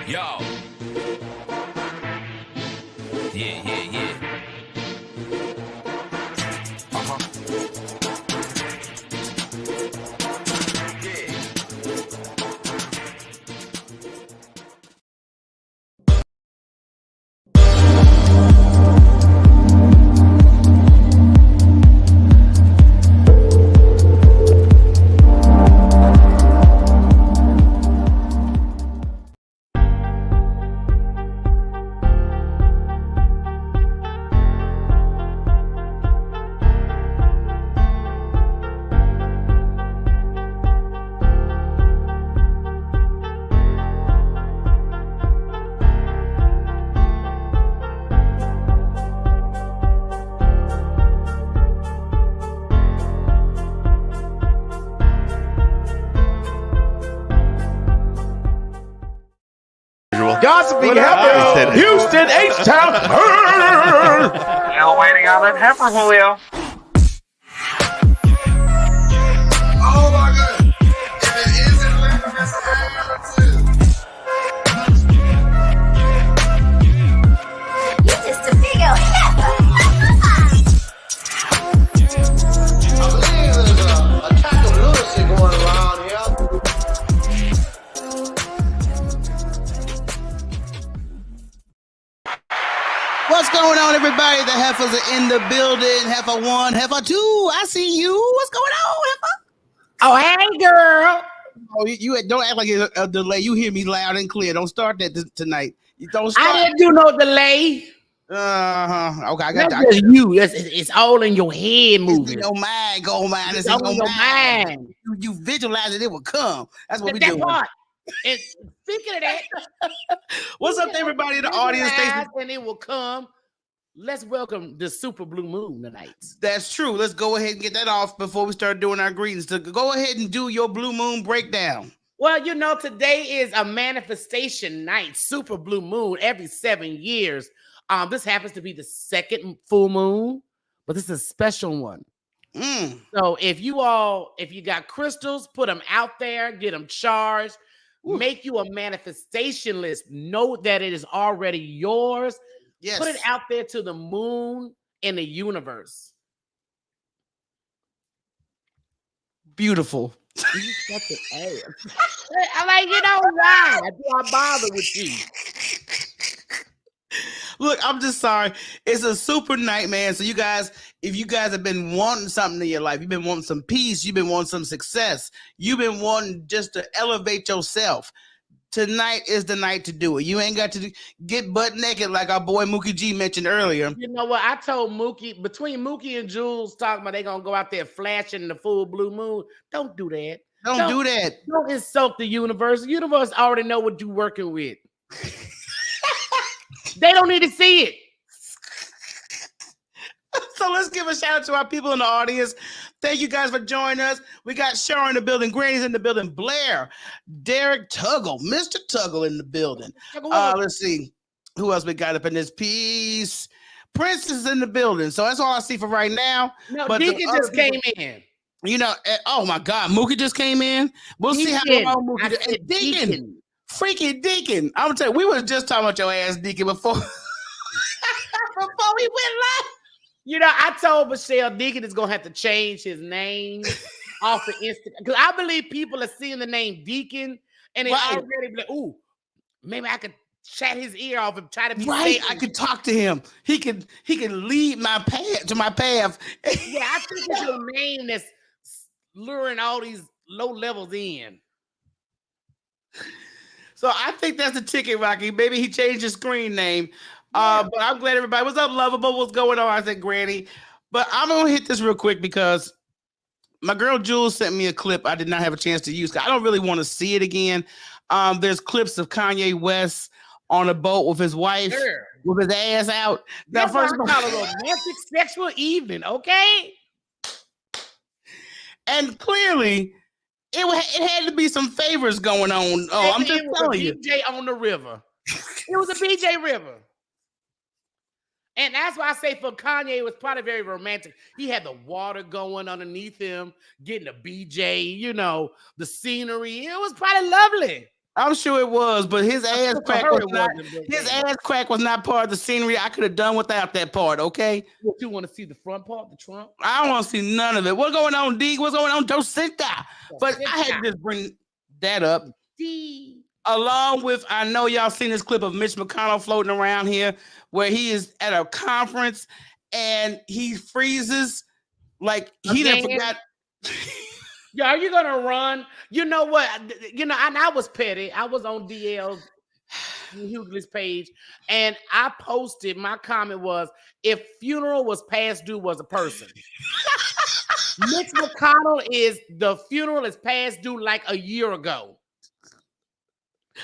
Yo. Yeah. Gossiping happening. Houston, H-Town. Still waiting on that heifer, Julio. Oh my God. If it isn't Atlanta, You're just a big old heifer. I believe there's an attack of lunacy Heifers are in the building. Heifer 1, Heifer 2. I see you. What's going on, Heifer? Oh, hey, girl. Oh, you don't act like it's a delay. You hear me loud and clear. Don't start that tonight. You don't start. I didn't do no delay. Okay, I That's got just you. It's all in your head moving. It's in your mind, gold mine. It's all in your mind. mind. You visualize it would come. That's what we That do. part. And speaking of that, What's up to everybody in the audience? And it will come. Let's welcome the super blue moon tonight. That's true. Let's go ahead and get that off before we start doing our greetings. So go ahead and do your blue moon breakdown. Well, you know, today is a manifestation night, super blue moon, every 7 years. This happens to be the second full moon, but this is a special one. So if you got crystals, put them out there, get them charged. Make you a manifestation list. Know that it is already yours. Yes. Put it out there to the moon and the universe. Beautiful. You fucking ass. I'm like, you know why? Do I bother with you? Look, I'm just sorry. It's a super night, man. So you guys, if you guys have been wanting something in your life, you've been wanting some peace, you've been wanting some success, you've been wanting just to elevate yourself, tonight is the night to do it. You ain't got to get butt naked like our boy Mookie G mentioned earlier. You know what? I told Mookie, between Mookie and Jules talking about they gonna go out there flashing the full blue moon. Don't do that. Don't do that. Don't insult the universe. The universe already know what you're working with. They don't need to see it. So let's give a shout out to our people in the audience. Thank you guys for joining us. We got Sharon in the building, Granny's in the building, Blair, Derek Tuggle, Mr. Tuggle in the building. Let's see who else we got up in this piece. Prince is in the building. So that's all I see for right now. No, but Deacon just came in. You know, oh my God, Mookie just came in. We'll see how long Mookie. And Deacon. Freaking Deacon. I'm gonna tell you, we was just talking about your ass, Deacon, before we went live. You know, I told Michele Deacon is gonna have to change his name off the Instagram because I believe people are seeing the name Deacon and they already be like, "Ooh, maybe I could chat his ear off and try to be right." I could talk to him. He could lead my path to my path. Yeah, I think it's your name that's luring all these low levels in. So I think that's the ticket, Rocky. Maybe he changed his screen name. But I'm glad everybody. What's up, Lovable? What's going on? I said, Granny. But I'm gonna hit this real quick because my girl Jules sent me a clip I did not have a chance to use. I don't really want to see it again. There's clips of Kanye West on a boat with his wife, with his ass out. Now, first of all, a romantic sexual evening, okay? And clearly, it had to be some favors going on. Oh, I'm just telling you. BJ on the river. It was a BJ river. And that's why I say for Kanye, it was probably very romantic. He had the water going underneath him, getting a BJ, you know, the scenery. It was probably lovely. I'm sure it was, but his ass crack was not part of the scenery. I could have done without that part, okay? What, you want to see the front part, the trunk? I don't want to see none of it. What's going on, D? What's going on, Josita? But I had to just bring that up. D. Along with, I know y'all seen this clip of Mitch McConnell floating around here where he is at a conference and he freezes like he done forgot. Yeah, are you gonna run? You know what? You know, and I was petty. I was on DL's Hughley's page, and I posted. My comment was, "If funeral was past due was a person." Mitch McConnell the funeral is past due like a year ago,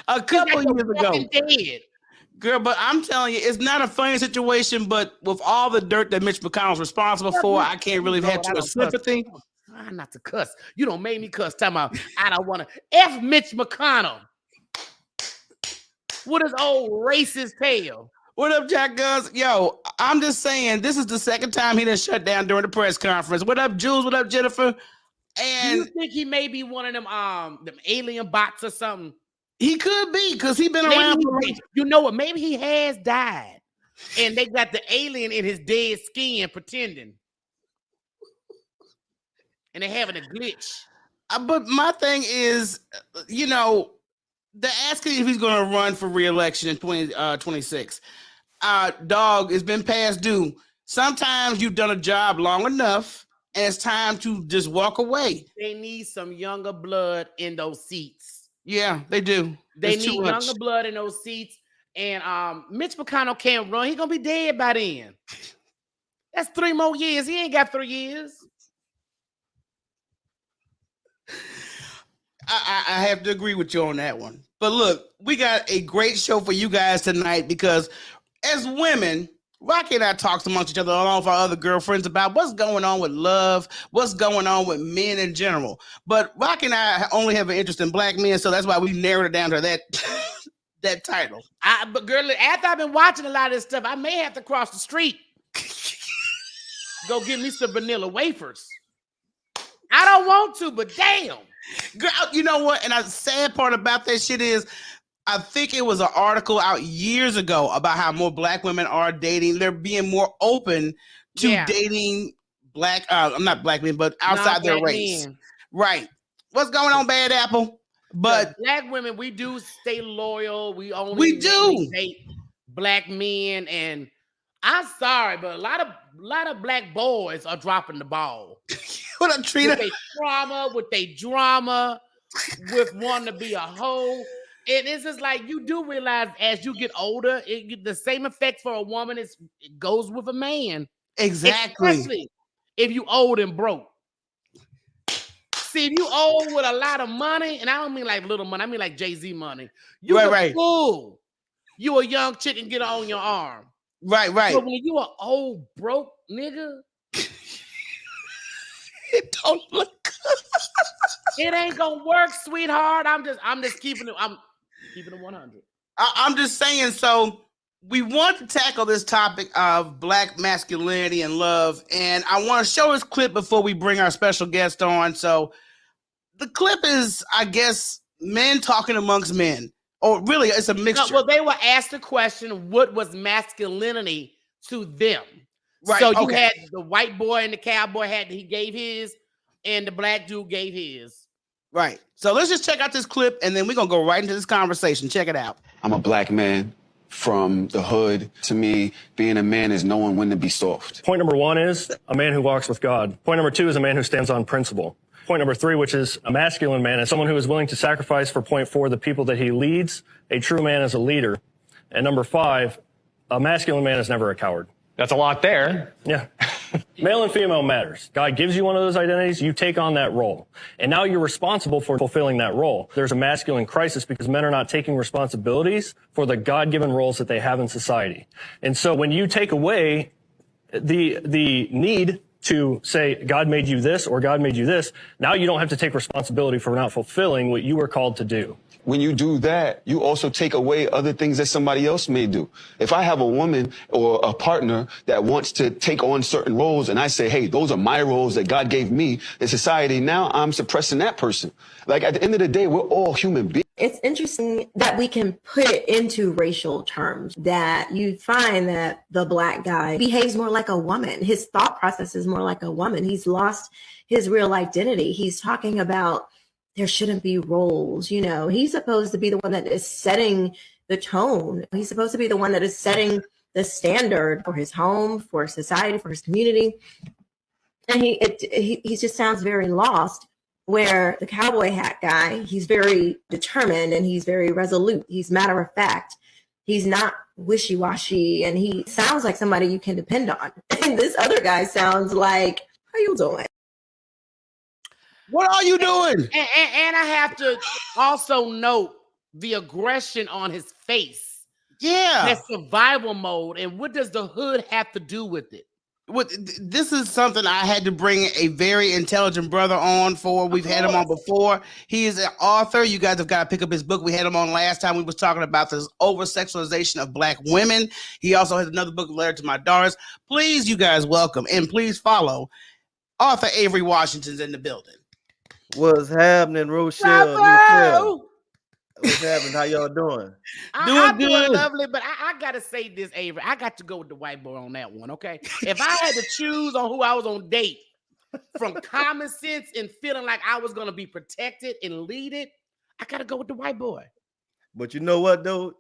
a couple years ago. Dead. Girl, but I'm telling you, it's not a funny situation. But with all the dirt that Mitch McConnell's responsible for, I can't really have too much sympathy. Try not to cuss. You don't make me cuss. Talking about I don't want to F Mitch McConnell with his old racist tail. What up, Jack Guns? Yo, I'm just saying this is the second time he done shut down during the press conference. What up, Jules? What up, Jennifer? And do you think he may be one of them alien bots or something? He could be because he's been around. You know what? Maybe he has died, and they got the alien in his dead skin pretending. And they're having a glitch. But my thing is, you know, they're asking if he's going to run for re-election in 2026. Dog, it's been past due. Sometimes you've done a job long enough and it's time to just walk away. They need some younger blood in those seats. Yeah, they do. They need younger blood in those seats. And Mitch McConnell can't run. He's going to be dead by then. That's 3 more years. He ain't got 3 years. I have to agree with you on that one. But look, we got a great show for you guys tonight because as women, Rocky and I talked amongst each other, along with our other girlfriends, about what's going on with love, what's going on with men in general. But Rocky and I only have an interest in black men, so that's why we narrowed it down to that that title. But girl, after I've been watching a lot of this stuff, I may have to cross the street. Go get me some vanilla wafers. I don't want to, but damn. Girl, you know what? And the sad part about that shit is, I think it was an article out years ago about how more black women are dating. They're being more open to dating black, not black men, but outside their race. Men. Right. What's going on, Bad Apple? But black women, we do stay loyal. We do date black men, and I'm sorry, but a lot of black boys are dropping the ball. What a treat with their trauma, with their drama, with wanting to be a hoe. And it's just like you do realize as you get older, the same effect for a woman it goes with a man. Exactly. Especially if you old and broke. See, if you old with a lot of money, and I don't mean like little money, I mean like Jay-Z money. You a fool. You a young chick and get on your arm. Right. But when you an old broke nigga, it don't look good. It ain't gonna work, sweetheart. I'm just keeping it 100. I'm just saying, so we want to tackle this topic of black masculinity and love, and I want to show this clip before we bring our special guest on. So the clip is, I guess, men talking amongst men. Or really, it's a mixture. Well, they were asked the question, what was masculinity to them? Right. So you had the white boy and the cowboy he gave his, and the black dude gave his. Right. So let's just check out this clip, and then we're going to go right into this conversation. Check it out. I'm a black man from the hood. To me, being a man is knowing when to be soft. Point number 1 is a man who walks with God. Point number 2 is a man who stands on principle. Point number 3, which is a masculine man, is someone who is willing to sacrifice for point 4, the people that he leads. A true man is a leader. And number 5, a masculine man is never a coward. That's a lot there. Yeah. Male and female matters. God gives you one of those identities, you take on that role. And now you're responsible for fulfilling that role. There's a masculine crisis because men are not taking responsibilities for the God-given roles that they have in society. And so when you take away the need to say, God made you this or God made you this, now you don't have to take responsibility for not fulfilling what you were called to do. When you do that, you also take away other things that somebody else may do. If I have a woman or a partner that wants to take on certain roles and I say, hey, those are my roles that God gave me in society, now I'm suppressing that person. Like at the end of the day, we're all human beings. It's interesting that we can put it into racial terms, that you find that the black guy behaves more like a woman. His thought process is more like a woman. He's lost his real identity. He's talking about there shouldn't be roles. You know, he's supposed to be the one that is setting the tone. He's supposed to be the one that is setting the standard for his home, for society, for his community. And he just sounds very lost. Where the cowboy hat guy, he's very determined and he's very resolute. He's matter of fact. He's not wishy-washy, and he sounds like somebody you can depend on. And this other guy sounds like, how you doing? What are you doing? And I have to also note the aggression on his face. Yeah. That survival mode. And what does the hood have to do with it? This is something I had to bring a very intelligent brother on for. We've had him on before. He is an author. You guys have got to pick up his book. We had him on last time. We was talking about this over-sexualization of black women. He also has another book, Letter to My Daughters. Please, you guys, welcome. And please follow author Avery Washington's in the building. What's happening, Rochele? What's happening? How y'all doing? I'm doing lovely, but I gotta say this, Avery. I got to go with the white boy on that one, okay? If I had to choose on who I was on date from common sense and feeling like I was gonna be protected and lead it, I gotta go with the white boy. But you know what, though?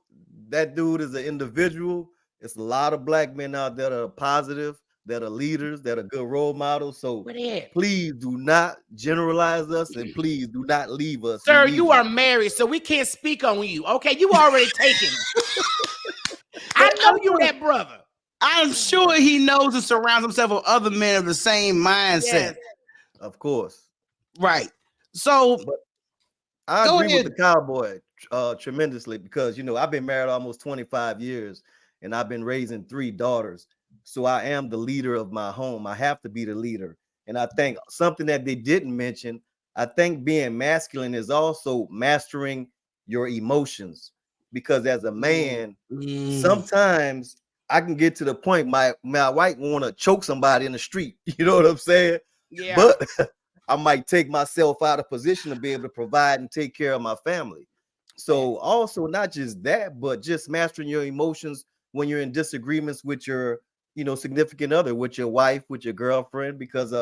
That dude is an individual. It's a lot of black men out there that are positive. that are leaders, that are good role models. So Where they at? please do not generalize us, and please do not leave us. Sir, We need you are married, so we can't speak on you. Okay, you already taken. I know you that brother. I'm sure he knows and surrounds himself with other men of the same mindset. Yes. Of course. Right. So But I Go agree ahead. with the cowboy tremendously, because I've been married almost 25 years and I've been raising 3 daughters. So I am the leader of my home. I have to be the leader. And I think something that they didn't mention, I think being masculine is also mastering your emotions, because as a man, sometimes I can get to the point my wife want to choke somebody in the street. You know what I'm saying? Yeah. But I might take myself out of position to be able to provide and take care of my family. So also not just that, but just mastering your emotions when you're in disagreements with your, significant other, with your wife, with your girlfriend, because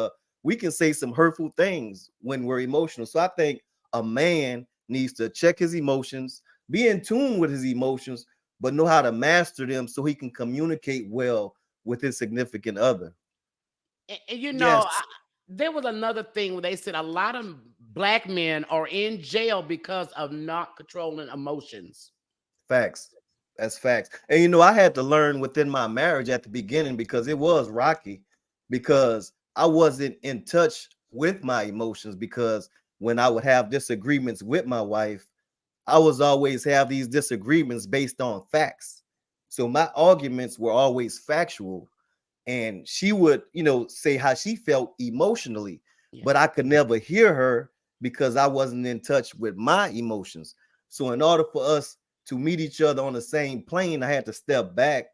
we can say some hurtful things when we're emotional. So I think a man needs to check his emotions, be in tune with his emotions, but know how to master them so he can communicate well with his significant other. And Yes. there was another thing where they said a lot of black men are in jail because of not controlling emotions. Facts. That's facts. And I had to learn within my marriage at the beginning, because it was rocky, because I wasn't in touch with my emotions, because when I would have disagreements with my wife, I was always have these disagreements based on facts. So my arguments were always factual, and she would, say how she felt emotionally, but I could never hear her because I wasn't in touch with my emotions. So in order for us to meet each other on the same plane, I had to step back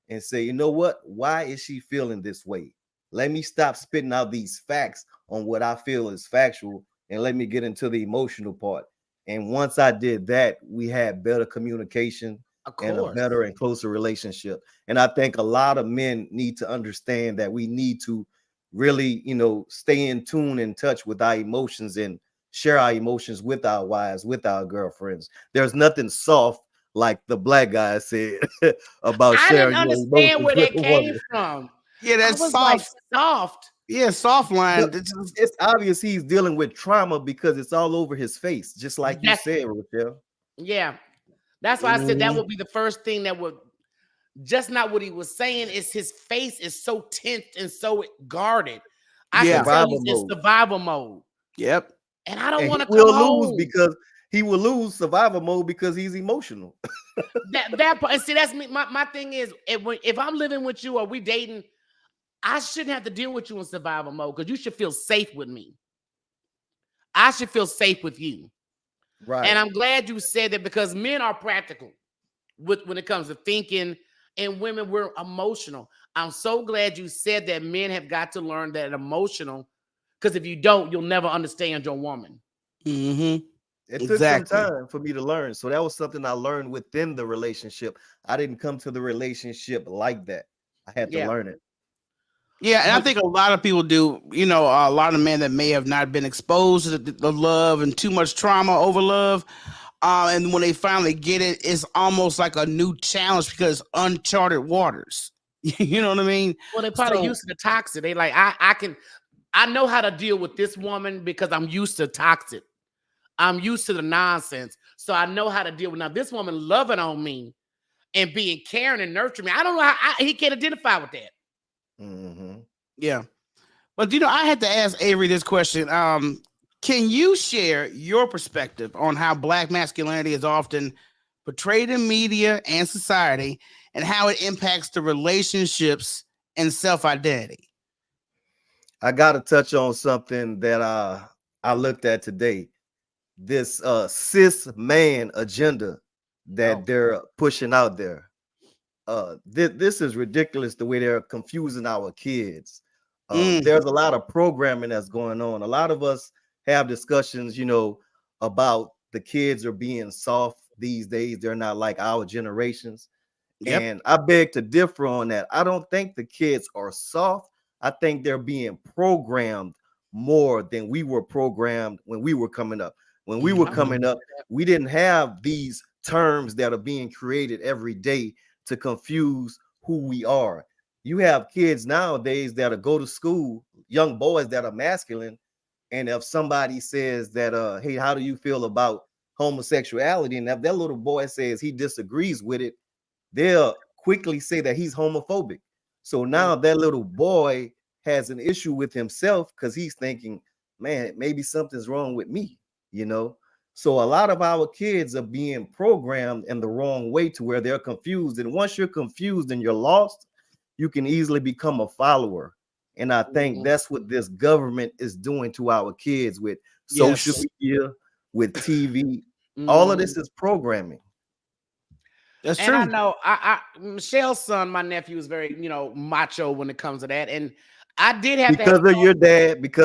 and say, you know what? Why is she feeling this way? Let me stop spitting out these facts on what I feel is factual, and let me get into the emotional part. And once I did that, we had better communication and a better and closer relationship. And I think a lot of men need to understand that we need to really, stay in tune, in touch with our emotions, and share our emotions with our wives, with our girlfriends. There's nothing soft, like the black guy said, about I sharing didn't your understand emotions where with that a came woman. from. Yeah, that's I was soft. like, soft. Yeah, soft line. But it's obvious he's dealing with trauma, because it's all over his face, just like you said, Rochele. Yeah. That's why I said that would be the first thing that would, just not what he was saying, is his face is so tense and so guarded. I can tell he's in survival mode. Yep. And I don't want to will come lose home. because he will lose survival mode because he's emotional. that part, and see, that's me. My thing is, if I'm living with you or we dating, I shouldn't have to deal with you in survival mode, because you should feel safe with me. I should feel safe with you. Right. And I'm glad you said that, because men are practical when it comes to thinking, and women, we're emotional. I'm so glad you said that men have got to learn that emotional, because if you don't, you'll never understand your woman. Mm-hmm. It took some time for me to learn. So that was something I learned within the relationship. I didn't come to the relationship like that. I had to learn it. Yeah, and I think a lot of people do, a lot of men that may have not been exposed to the love and too much trauma over love. And when they finally get it, it's almost like a new challenge because uncharted waters. You know what I mean? Well, they're probably used to the toxic. They like, I know how to deal with this woman because I'm used to toxic. I'm used to the nonsense. So I know how to deal with now this woman loving on me and being caring and nurturing me. I don't know how he can't identify with that. Mm-hmm. Yeah. But, I had to ask Avery this question. Can you share your perspective on how Black masculinity is often portrayed in media and society, and how it impacts the relationships and self-identity? I got to touch on something that I looked at today. This cis man agenda that they're pushing out there. This is ridiculous, the way they're confusing our kids. There's a lot of programming that's going on. A lot of us have discussions, about the kids are being soft these days. They're not like our generations. Yep. And I beg to differ on that. I don't think the kids are soft. I think they're being programmed more than we were programmed when we were coming up. When we were coming up, we didn't have these terms that are being created every day to confuse who we are. you have kids nowadays that'll go to school, young boys that are masculine, and if somebody says that, hey, how do you feel about homosexuality? And if that little boy says he disagrees with it, they'll quickly say that he's homophobic. So now that little boy has an issue with himself because he's thinking, man, maybe something's wrong with me, you know? So a lot of our kids are being programmed in the wrong way to where they're confused. And once you're confused and you're lost, you can easily become a follower. And I think that's what this government is doing to our kids with social media, with TV. All of this is programming. That's true. And I know Michelle's son, my nephew, is very, macho when it comes to that. And I did have because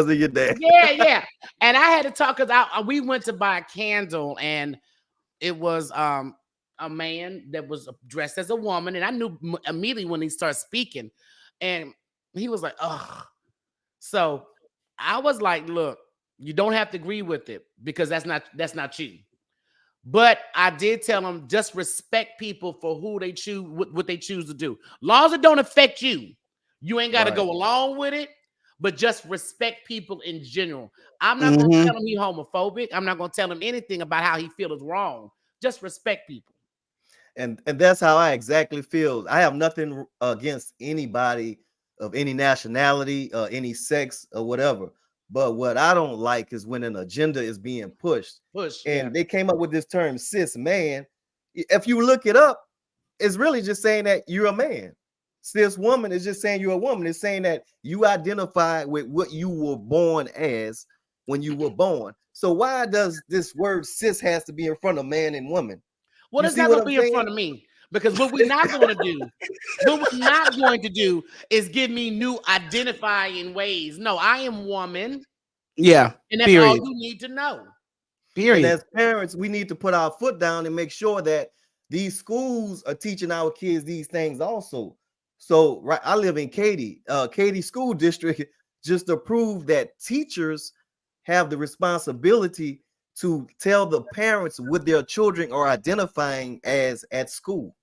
of your dad. Yeah. And I had to talk because we went to buy a candle, and it was a man that was dressed as a woman, and I knew immediately when he started speaking, and he was like, "Ugh." So I was like, "Look, you don't have to agree with it because that's not you." But I did tell him just respect people for who they choose, what they choose to do. Long as it don't affect you, you ain't got to go along with it. But just respect people in general. I'm not going to tell him he's homophobic. I'm not going to tell him anything about how he feels is wrong. Just respect people. And that's how I exactly feel. I have nothing against anybody of any nationality, any sex, or whatever. But what I don't like is when an agenda is being pushed. And they came up with this term, cis man. If you look it up, it's really just saying that you're a man. Cis woman is just saying you're a woman. It's saying that you identify with what you were born as when you were born. So why does this word cis has to be in front of man and woman? Well, it's not going to be in front of me. Because what we're not going to do, is give me new identifying ways. No, I am woman. Yeah. And that's all you need to know. Period. And as parents, we need to put our foot down and make sure that these schools are teaching our kids these things also. So, I live in Katy. Katy School District just approved that teachers have the responsibility to tell the parents what their children are identifying as at school.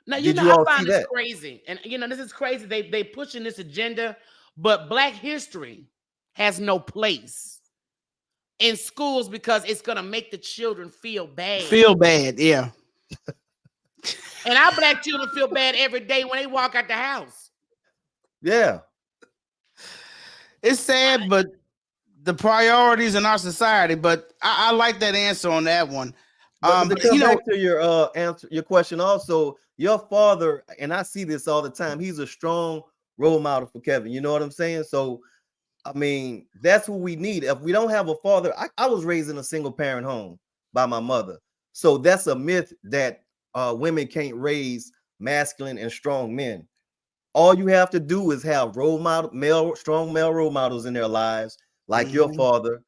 Now, I find this crazy. And, this is crazy. They pushing this agenda, but Black history has no place in schools because it's going to make the children feel bad. Yeah. And our Black children feel bad every day when they walk out the house. Yeah. It's sad, but the priorities in our society, but I like that answer on that one. But to come back to your answer, your question also, your father, and I see this all the time, he's a strong role model for Kevin. You know what I'm saying? So, I mean, that's what we need. If we don't have a father, I was raised in a single parent home by my mother. So that's a myth that women can't raise masculine and strong men. All you have to do is have strong male role models in their lives, like your father.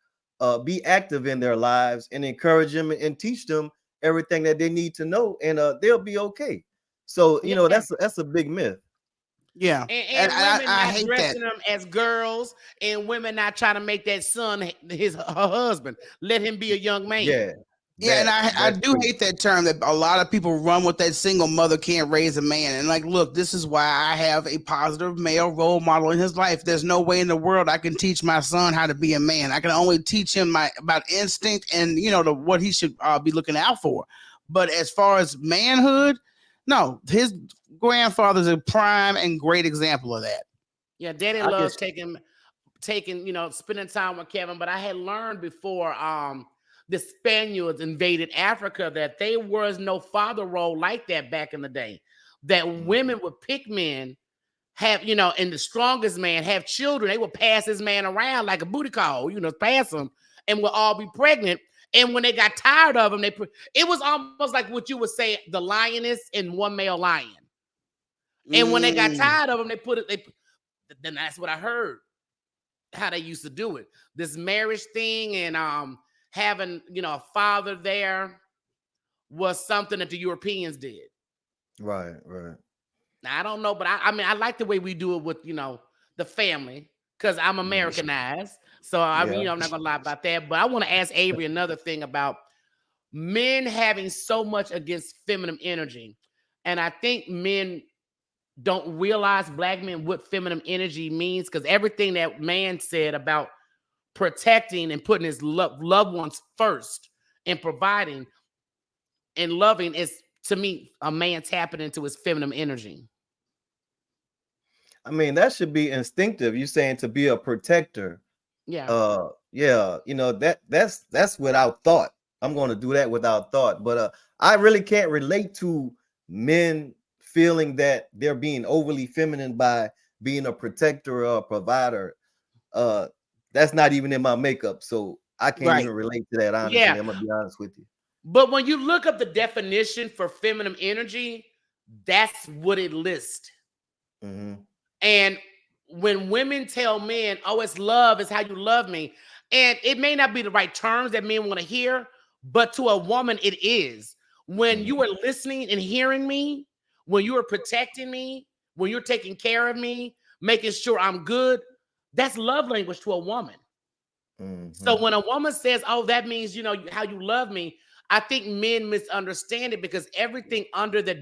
Be active in their lives and encourage them and teach them everything that they need to know, and they'll be okay. So that's a big myth. Yeah, and women I hate dressing them as girls, and women not trying to make that son her husband. Let him be a young man. Yeah, and I do hate that term that a lot of people run with, that single mother can't raise a man. And like, look, this is why I have a positive male role model in his life. There's no way in the world I can teach my son how to be a man. I can only teach him about instinct and, what he should be looking out for. But as far as manhood, no, his grandfather's a prime and great example of that. Yeah, Daddy loves taking, spending time with Kevin. But I had learned before the Spaniards invaded Africa that there was no father role like that back in the day. That women would pick men, have, and the strongest man have children. They would pass this man around like a booty call, pass him, and would all be pregnant. And when they got tired of him, it was almost like what you would say, the lioness and one male lion. And when they got tired of him, then that's what I heard, how they used to do it. This marriage thing and having, a father there was something that the Europeans did. Right. Now, I don't know, but I like the way we do it with, the family, because I'm Americanized. So, I'm not going to lie about that. But I want to ask Avery another thing about men having so much against feminine energy. And I think men don't realize, black men, what feminine energy means, because everything that man said about protecting and putting his loved ones first and providing and loving is, to me, a man tapping into his feminine energy. I mean, that should be instinctive. You're saying to be a protector. Yeah. Yeah, you know, that's without thought. I'm going to do that without thought. But I really can't relate to men feeling that they're being overly feminine by being a protector or a provider. That's not even in my makeup, so I can't even relate to that, honestly. Yeah. I'm gonna be honest with you. But when you look up the definition for feminine energy, that's what it lists. Mm-hmm. And when women tell men, oh, it's love, it's how you love me, and it may not be the right terms that men want to hear, but to a woman, it is. When you are listening and hearing me, when you are protecting me, when you're taking care of me, making sure I'm good, that's love language to a woman. So when a woman says, oh, that means, you know, how you love me, I think men misunderstand it, because everything under that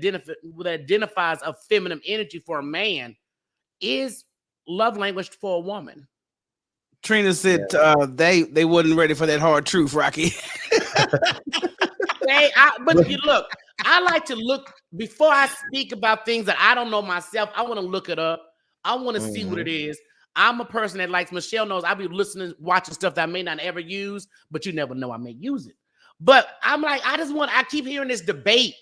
identifies a feminine energy for a man is love language for a woman. Trina said they wasn't ready for that hard truth, Rocky. But you look, I like to look before I speak about things that I don't know myself. I want to look it up. I want to see what it is. I'm a person that likes, Michelle knows, I'll be listening, watching stuff that I may not ever use, but you never know I may use it. But I'm like, I keep hearing this debate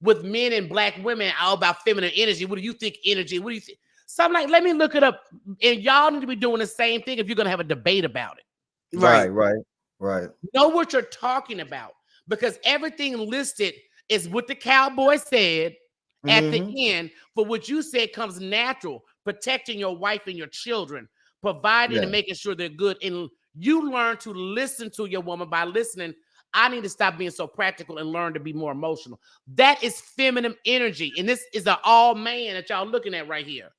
with men and black women all about feminine energy. What do you think energy? What do you think? So I'm like, let me look it up. And y'all need to be doing the same thing if you're going to have a debate about it. Right. Know what you're talking about, because everything listed is what the cowboy said at the end. For what you said comes natural, protecting your wife and your children, providing and making sure they're good. And you learn to listen to your woman by listening. I need to stop being so practical and learn to be more emotional. That is feminine energy. And this is an all man that y'all looking at right here.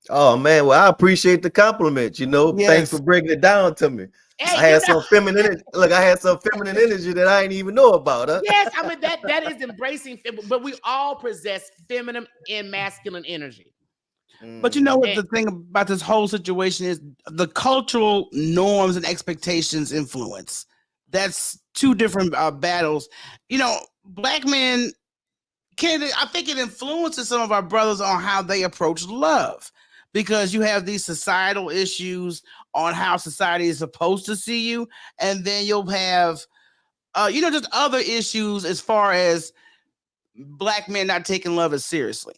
Oh man, well, I appreciate the compliment. You know, thanks for breaking it down to me. Hey, I had some feminine energy. Look, I had some feminine energy that I didn't even know about. Huh? Yes, I mean that is embracing, but we all possess feminine and masculine energy. But you know what the thing about this whole situation is? The cultural norms and expectations influence. That's two different battles. You know, black men, I think it influences some of our brothers on how they approach love, because you have these societal issues on how society is supposed to see you. And then you'll have, just other issues as far as black men not taking love as seriously.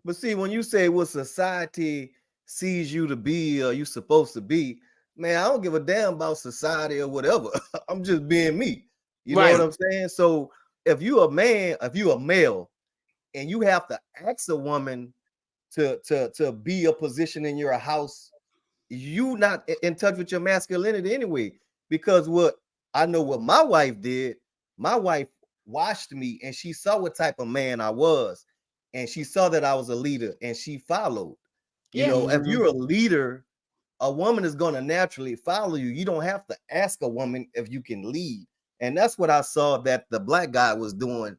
But see, when you say what society sees you to be or you supposed to be, man, I don't give a damn about society or whatever. I'm just being me. You know what I'm saying? So if you a man, if you a male, and you have to ask a woman to be a position in your house, you not in touch with your masculinity anyway. Because what I know what my wife did, my wife watched me and she saw what type of man I was, and she saw that I was a leader and she followed. You know, if you're a leader, a woman is going to naturally follow you. You don't have to ask a woman if you can lead. And that's what I saw that the black guy was doing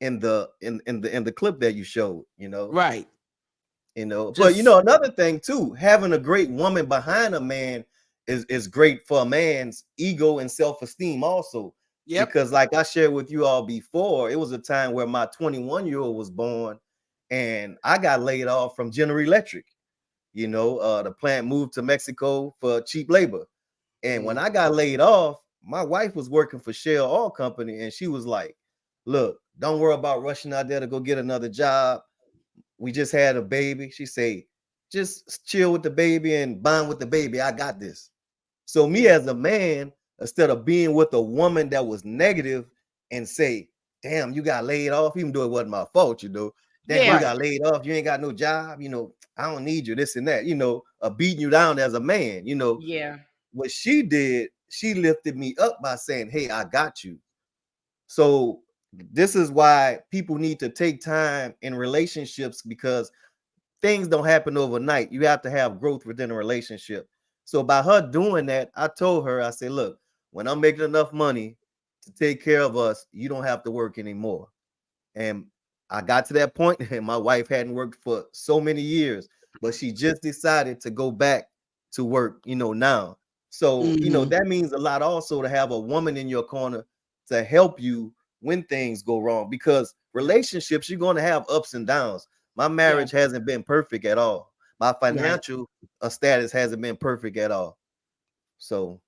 in the clip that you showed, you know. Right. You know, but you know, another thing too, having a great woman behind a man is great for a man's ego and self-esteem also. Because like I shared with you all before, it was a time where my 21-year-old was born and I got laid off from General Electric. You know, the plant moved to Mexico for cheap labor. And when I got laid off, my wife was working for Shell Oil Company, and she was like, look, don't worry about rushing out there to go get another job. We just had a baby. She said, just chill with the baby and bond with the baby. I got this. So me as a man, instead of being with a woman that was negative and say, damn, you got laid off, even though it wasn't my fault, you know. Damn, you got laid off, you ain't got no job, you know, I don't need you, this and that, you know, beating you down as a man, you know. What she did, she lifted me up by saying, hey, I got you. So this is why people need to take time in relationships, because things don't happen overnight. You have to have growth within a relationship. So by her doing that, I told her, I said, look, when I'm making enough money to take care of us, you don't have to work anymore. And I got to that point, and my wife hadn't worked for so many years, but she just decided to go back to work, now. So, that means a lot also to have a woman in your corner to help you when things go wrong, because relationships, you're going to have ups and downs. My marriage hasn't been perfect at all. My financial status hasn't been perfect at all. So,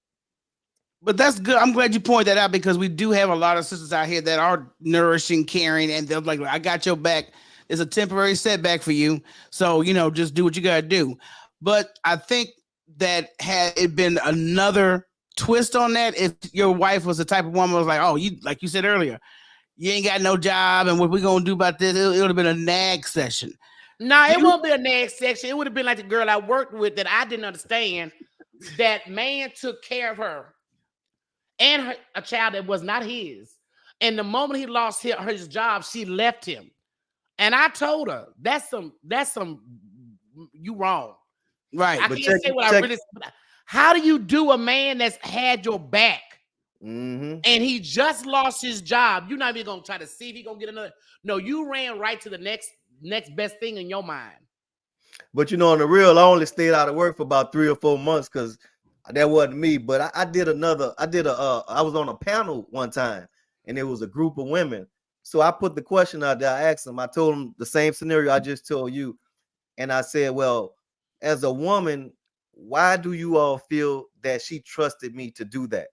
but that's good. I'm glad you point that out, because we do have a lot of sisters out here that are nourishing, caring, and they're like, I got your back. It's a temporary setback for you. So, just do what you got to do. But I think that had it been another twist on that, if your wife was the type of woman who was like, oh, you, like you said earlier, you ain't got no job, and what we going to do about this? It would have been a nag session. No, it won't be a nag section. It would have been like the girl I worked with that I didn't understand. That man took care of her and a child that was not his. And the moment he lost his job, she left him. And I told her, that's some, you wrong. Right. I can't say what I really said. How do you do a man that's had your back? And he just lost his job? You're not even going to try to see if he's going to get another. No, you ran right to the next best thing in your mind. But on the real, I only stayed out of work for about 3 or 4 months because that wasn't me. But I was on a panel one time, and it was a group of women. So I put the question out there. I asked them, I told them the same scenario I just told you. And I said, well, as a woman, why do you all feel that she trusted me to do that?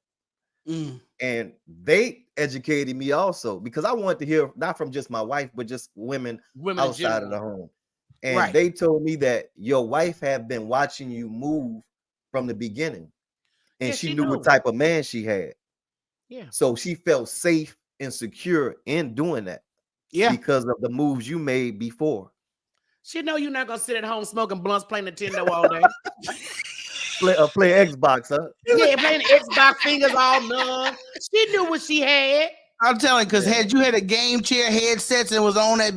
And they educated me also, because I wanted to hear not from just my wife, but just women outside of the home. And they told me that your wife had been watching you move from the beginning, and she knew what type of man she had. Yeah. So she felt safe and secure in doing that. Yeah. Because of the moves you made before. She know you're not gonna sit at home smoking blunts, playing Nintendo all day. play Xbox, huh? Yeah, playing Xbox, fingers all numb. She knew what she had. I'm telling you, because had you had a game chair headsets and was on that,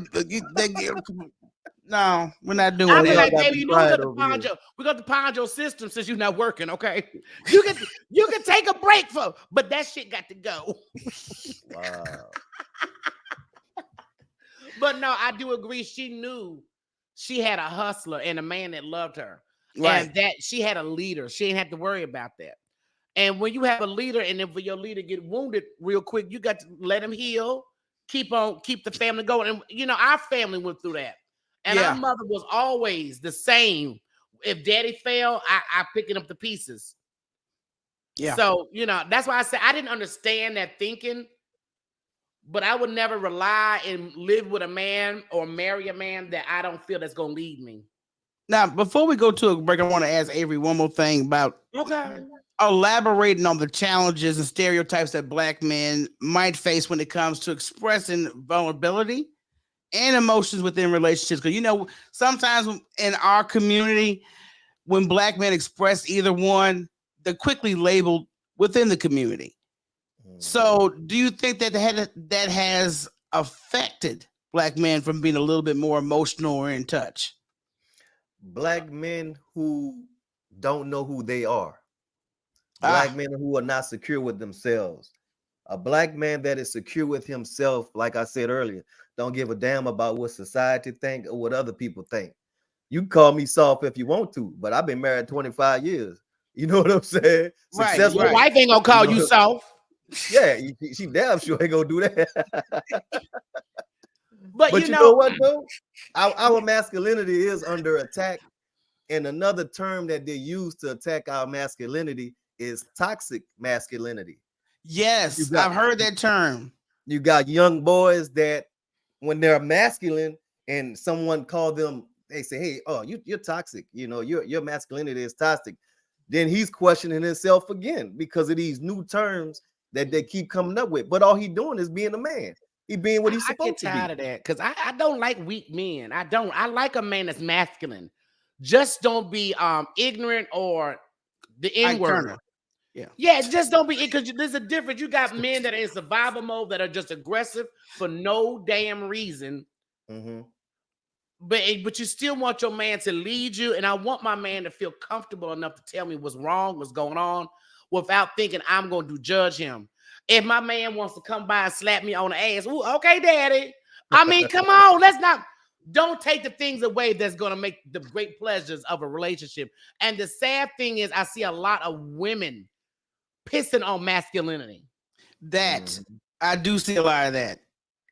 no, we're not doing I that. be like, baby, we got to pound your system since you're not working. Okay, you can take a break but that shit got to go. Wow. But no, I do agree. She knew she had a hustler and a man that loved her. Right. And that she had a leader. She didn't have to worry about that. And when you have a leader, and if your leader get wounded real quick, you got to let him heal, keep the family going. And our family went through that. And our mother was always the same. If daddy fell, I picking up the pieces. Yeah. So, that's why I said I didn't understand that thinking. But I would never rely and live with a man or marry a man that I don't feel that's going to lead me. Now, before we go to a break, I want to ask Avery one more thing about elaborating on the challenges and stereotypes that Black men might face when it comes to expressing vulnerability and emotions within relationships. Because, sometimes in our community, when Black men express either one, they're quickly labeled within the community. So do you think that that has affected Black men from being a little bit more emotional or in touch? Black men who don't know who they are. Black men who are not secure with themselves. A Black man that is secure with himself, like I said earlier, don't give a damn about what society think or what other people think. You can call me soft if you want to, but I've been married 25 years. You know what I'm saying? Right. Your wife ain't gonna call you soft. Yeah, she damn sure ain't gonna do that. But you know what though? Our masculinity is under attack. And another term that they use to attack our masculinity is toxic masculinity. Yes, I've heard that term. You got young boys that when they're masculine and someone call them, they say, hey, oh, you're toxic. Your masculinity is toxic. Then he's questioning himself again because of these new terms that they keep coming up with. But all he's doing is being a man. He being what he's supposed to be. I get tired of that because I don't like weak men. I don't. I like a man that's masculine. Just don't be ignorant or the N-word. Yeah, just don't be, because there's a difference. You got men that are in survival mode that are just aggressive for no damn reason. But you still want your man to lead you, and I want my man to feel comfortable enough to tell me what's wrong, what's going on, without thinking I'm going to judge him. If my man wants to come by and slap me on the ass, ooh, okay, daddy. I mean, come on, don't take the things away that's going to make the great pleasures of a relationship. And the sad thing is, I see a lot of women pissing on masculinity. That I do see a lot of that.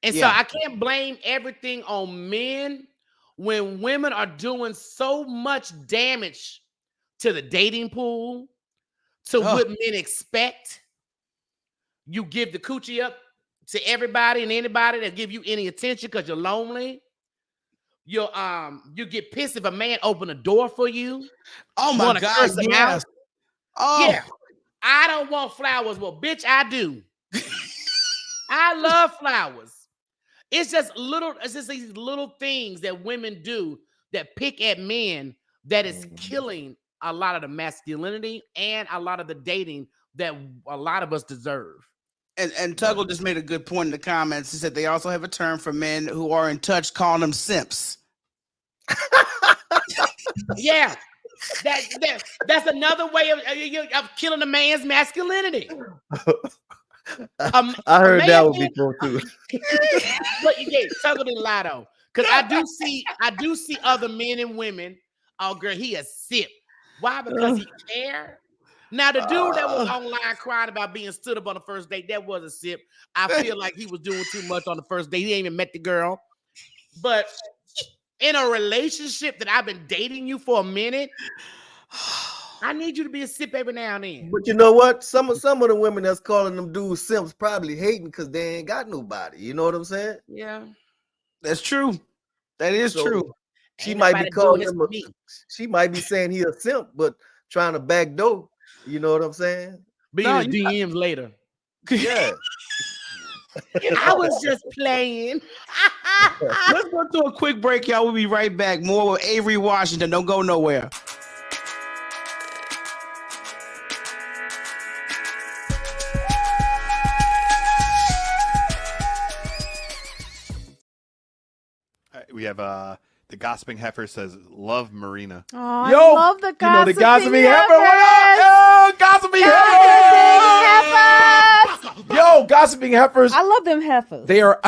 And so I can't blame everything on men when women are doing so much damage to the dating pool, to what men expect. You give the coochie up to everybody and anybody that give you any attention because you're lonely. You get pissed if a man open a door for you. Oh my God! Yes. Oh yeah, I don't want flowers. Well, bitch, I do. I love flowers. It's just these little things that women do that pick at men that is killing a lot of the masculinity and a lot of the dating that a lot of us deserve. And Tuggle just made a good point in the comments. He said they also have a term for men who are in touch, calling them simps. Yeah, that's another way of killing a man's masculinity. I heard that one before too. But yeah, Tuggle didn't lie though, because I do see other men and women. Oh, girl, he a sip. Why? Because he cared. Now, the dude that was online crying about being stood up on the first date, that was a sip. I feel like he was doing too much on the first date. He ain't even met the girl. But in a relationship that I've been dating you for a minute, I need you to be a sip every now and then. But you know what? Some of the women that's calling them dudes simps probably hating because they ain't got nobody. You know what I'm saying? Yeah. That's true. That is true. She might be calling him she might be saying he a simp, but trying to backdoor. You know what I'm saying? Be in his DMs later. Yeah. I was just playing. Let's go to a quick break, y'all. We'll be right back. More with Avery Washington. Don't go nowhere. All right, we have the Gossiping Heifer says, love Marina. Oh, I love the Gossiping, the Gossiping Heifer. What up? Yo, Gossiping Heifers. Yo, Gossiping Heifers. I love them heifers. They are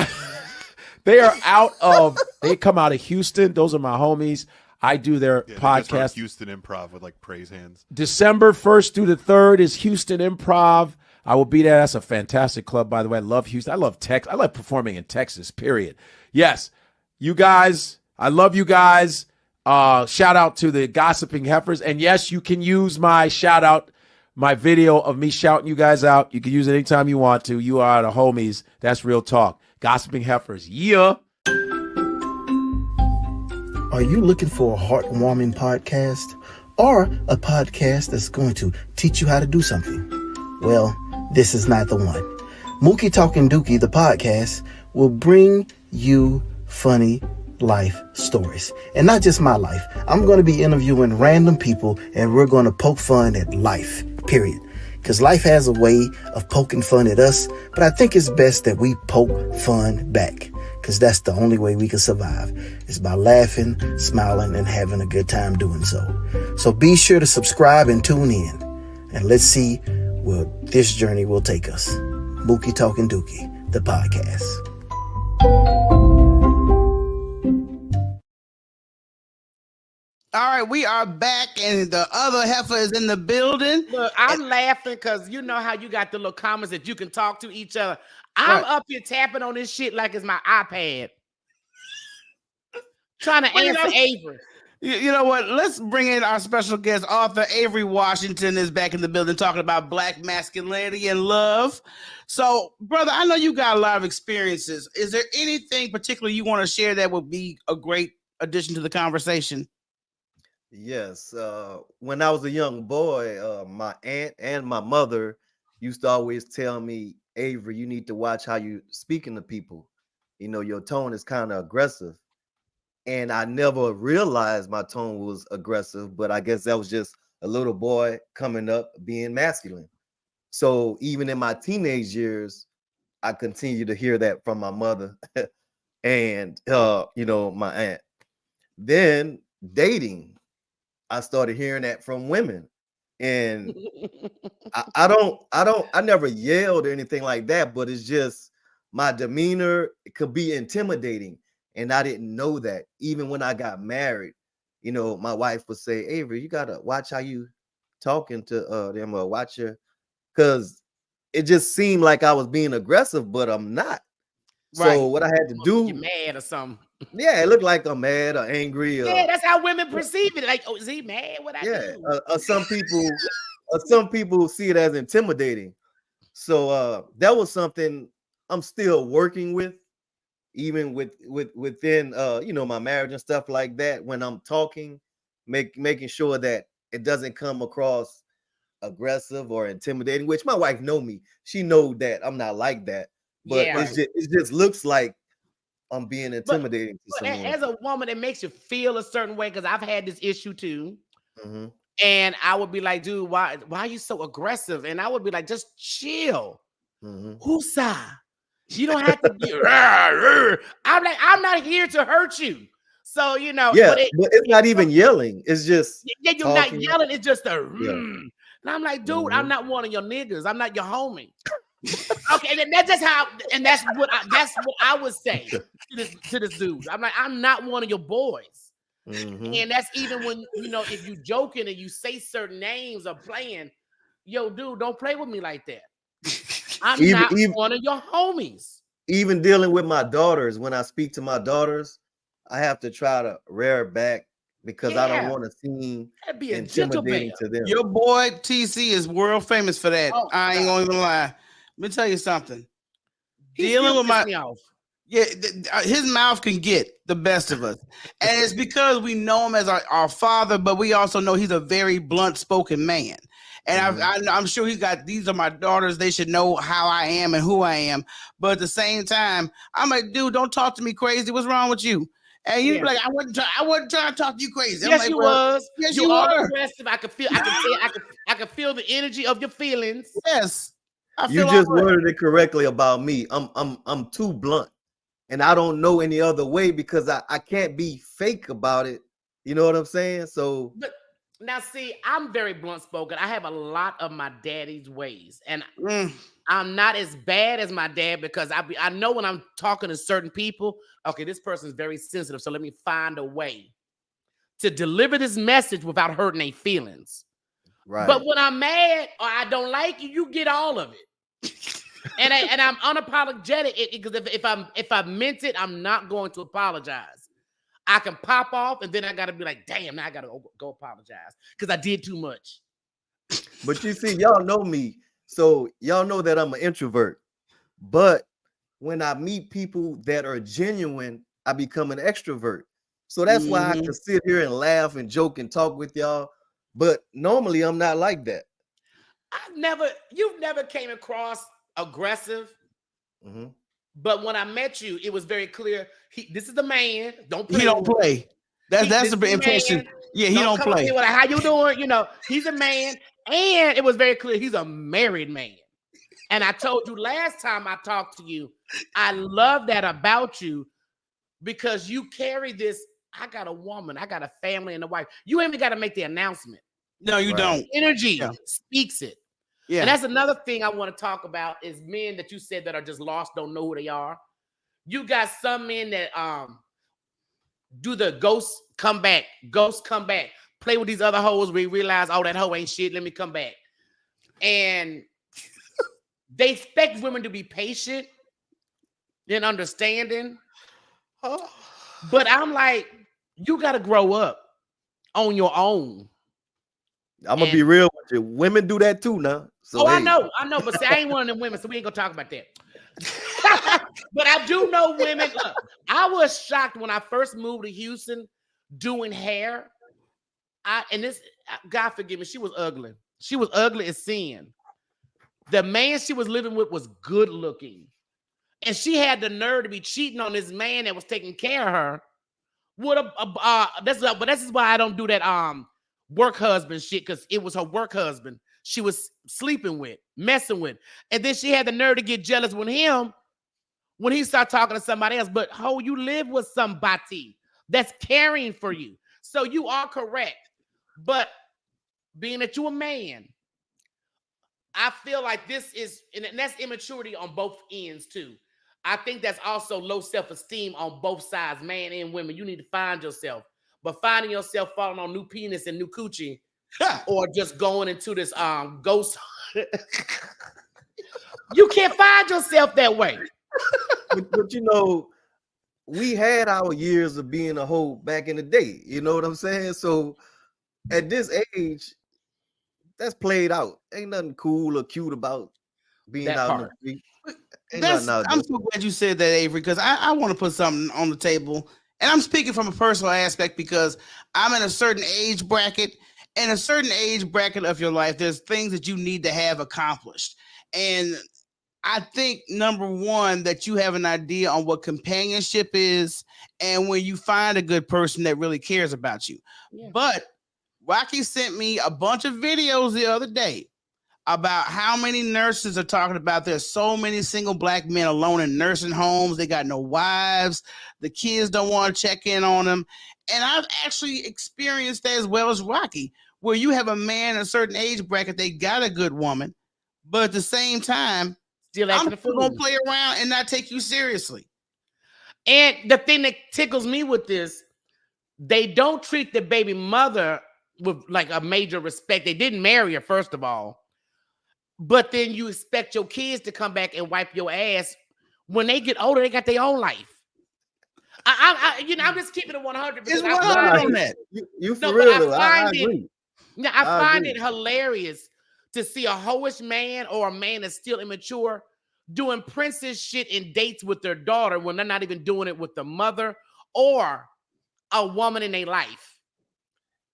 they come out of Houston. Those are my homies. I do their podcast. Houston Improv with like praise hands. December 1st through the 3rd is Houston Improv. I will be there. That's a fantastic club, by the way. I love Houston. I love Texas. I love performing in Texas, period. Yes, you guys. I love you guys. Shout out to the Gossiping Heifers. And yes, you can use my shout out, my video of me shouting you guys out. You can use it anytime you want to. You are the homies. That's real talk. Gossiping Heifers. Yeah. Are you looking for a heartwarming podcast or a podcast that's going to teach you how to do something? Well, this is not the one. Mookie Talking Dookie, the podcast, will bring you funny life stories. And not just my life. I'm going to be interviewing random people and we're going to poke fun at life, period. Because life has a way of poking fun at us, but I think it's best that we poke fun back. Because that's the only way we can survive. It's by laughing, smiling, and having a good time doing so. So be sure to subscribe and tune in. And let's see where this journey will take us. Mookie Talking Dookie, the podcast. All right, we are back, and the other heifer is in the building. Look, I'm laughing because you know how you got the little comments that you can talk to each other. I'm up here tapping on this shit like it's my iPad. Trying to answer Avery. You know what? Let's bring in our special guest, author Avery Washington is back in the building talking about Black masculinity and love. So, brother, I know you got a lot of experiences. Is there anything particular you want to share that would be a great addition to the conversation? Yes. When I was a young boy, my aunt and my mother used to always tell me, Avery, you need to watch how you speaking to people. You know, your tone is kind of aggressive. And I never realized my tone was aggressive, but I guess that was just a little boy coming up being masculine. So even in my teenage years, I continue to hear that from my mother and, you know, my aunt. Then dating, I started hearing that from women. And I never yelled or anything like that, but it's just my demeanor could be intimidating. And I didn't know that. Even when I got married, you know, my wife would say, Avery, you gotta watch how you talking to them, or watch your, because it just seemed like I was being aggressive, but I'm not. Right. So what I had to do, You mad or something? yeah, it looked like I'm mad or angry. Yeah, that's how women perceive it. Like, oh, is he mad? What I do? Some people see it as intimidating. So that was something I'm still working with, even within you know, my marriage and stuff like that. When I'm talking, making sure that it doesn't come across aggressive or intimidating. Which my wife know me; she know that I'm not like that. But it just looks like I'm being intimidating to someone. As a woman, it makes you feel a certain way, because I've had this issue too. And I would be like, dude, why are you so aggressive? And I would be like, just chill. Whoosah. You don't have to be. I'm like, I'm not here to hurt you. So, you know. Yeah, but it's not even yelling. It's just. Yeah, you're not yelling. It's just a. And I'm like, dude, I'm not one of your niggas. I'm not your homie. Okay, and that's just how, and that's what I would say to this dude. I'm like, I'm not one of your boys. And that's even when, you know, if you joking and you say certain names or playing, yo, dude, don't play with me like that. I'm not one of your homies. Even dealing with my daughters, when I speak to my daughters, I have to try to rear back, because I don't want to seem intimidating to them. Your boy TC is world famous for that. I ain't gonna even lie. Let me tell you something. Dealing with my his mouth can get the best of us, and it's because we know him as our father, but we also know he's a very blunt-spoken man. And I'm sure he's got, these are my daughters, they should know how I am and who I am. But at the same time, I'm like, dude, don't talk to me crazy. What's wrong with you? And you'd be like, I wasn't trying to talk to you crazy. Yes, like, you was. Yes, you you are were. aggressive. I could feel the energy of your feelings. Yes. You just worded it correctly about me. I'm too blunt, and I don't know any other way, because I can't be fake about it. You know what I'm saying? So, but now see, I'm very blunt spoken. I have a lot of my daddy's ways, and I'm not as bad as my dad, because I know when I'm talking to certain people, okay, this person is very sensitive, so let me find a way to deliver this message without hurting their feelings. Right. But when I'm mad or I don't like you, you get all of it. and I'm unapologetic, because if I meant it, I'm not going to apologize. I can pop off, and then I gotta be like, damn, now I gotta go apologize because I did too much. But you see, y'all know me, so y'all know that I'm an introvert. But when I meet people that are genuine, I become an extrovert. So that's why I can sit here and laugh and joke and talk with y'all. But normally I'm not like that. You've never came across aggressive. But when I met you, it was very clear. This is the man. Don't play. He don't play. That's the impression. Yeah, he don't play. How you doing? You know, he's a man, and it was very clear he's a married man. And I told you last time I talked to you, I love that about you, because you carry this. I got a woman, I got a family and a wife. You ain't even got to make the announcement. No, you don't. Energy speaks it. Yeah. And that's another thing I want to talk about is men that you said that are just lost, don't know who they are. You got some men that do the ghost come back, play with these other hoes. We realize, oh, that hoe ain't shit. Let me come back. And they expect women to be patient and understanding. But I'm like, you got to grow up on your own. I'm gonna be real with you. Women do that too now. So I know, but see, I ain't one of them women, so we ain't gonna talk about that. But I do know women. Look, I was shocked when I first moved to Houston doing hair. God forgive me, she was ugly. She was ugly as sin. The man she was living with was good looking, and she had the nerve to be cheating on this man that was taking care of her. But this is why I don't do that work husband shit, because it was her work husband she was sleeping with, messing with. And then she had the nerve to get jealous when he started talking to somebody else. But you live with somebody that's caring for you. So you are correct. But being that you're a man, I feel like this is, and that's immaturity on both ends too. I think that's also low self-esteem on both sides, man and women. You need to find yourself. But finding yourself falling on new penis and new coochie, or just going into this ghost, you can't find yourself that way. But you know, we had our years of being a hoe back in the day. You know what I'm saying? So at this age, that's played out. Ain't nothing cool or cute about being That out in part. the street. I'm so glad you said that, Avery, because I want to put something on the table. And I'm speaking from a personal aspect because I'm in a certain age bracket. In a certain age bracket of your life, there's things that you need to have accomplished. And I think, number one, that you have an idea on what companionship is and when you find a good person that really cares about you. Yeah. But Rocky sent me a bunch of videos the other day about how many nurses are talking about there's so many single black men alone in nursing homes. They got no wives. The kids don't want to check in on them. And I've actually experienced that as well as Rocky, where you have a man in a certain age bracket, they got a good woman, but at the same time, Still I'm acting a still fool. gonna play around and not take you seriously. And the thing that tickles me with this, they don't treat the baby mother with like a major respect. They didn't marry her, first of all. But then you expect your kids to come back and wipe your ass. When they get older, they got their own life. I'm just keeping it 100. It's 100 on that. You for real? I I agree. find it hilarious to see a hoish man or a man that's still immature doing princess shit in dates with their daughter when they're not even doing it with the mother or a woman in their life.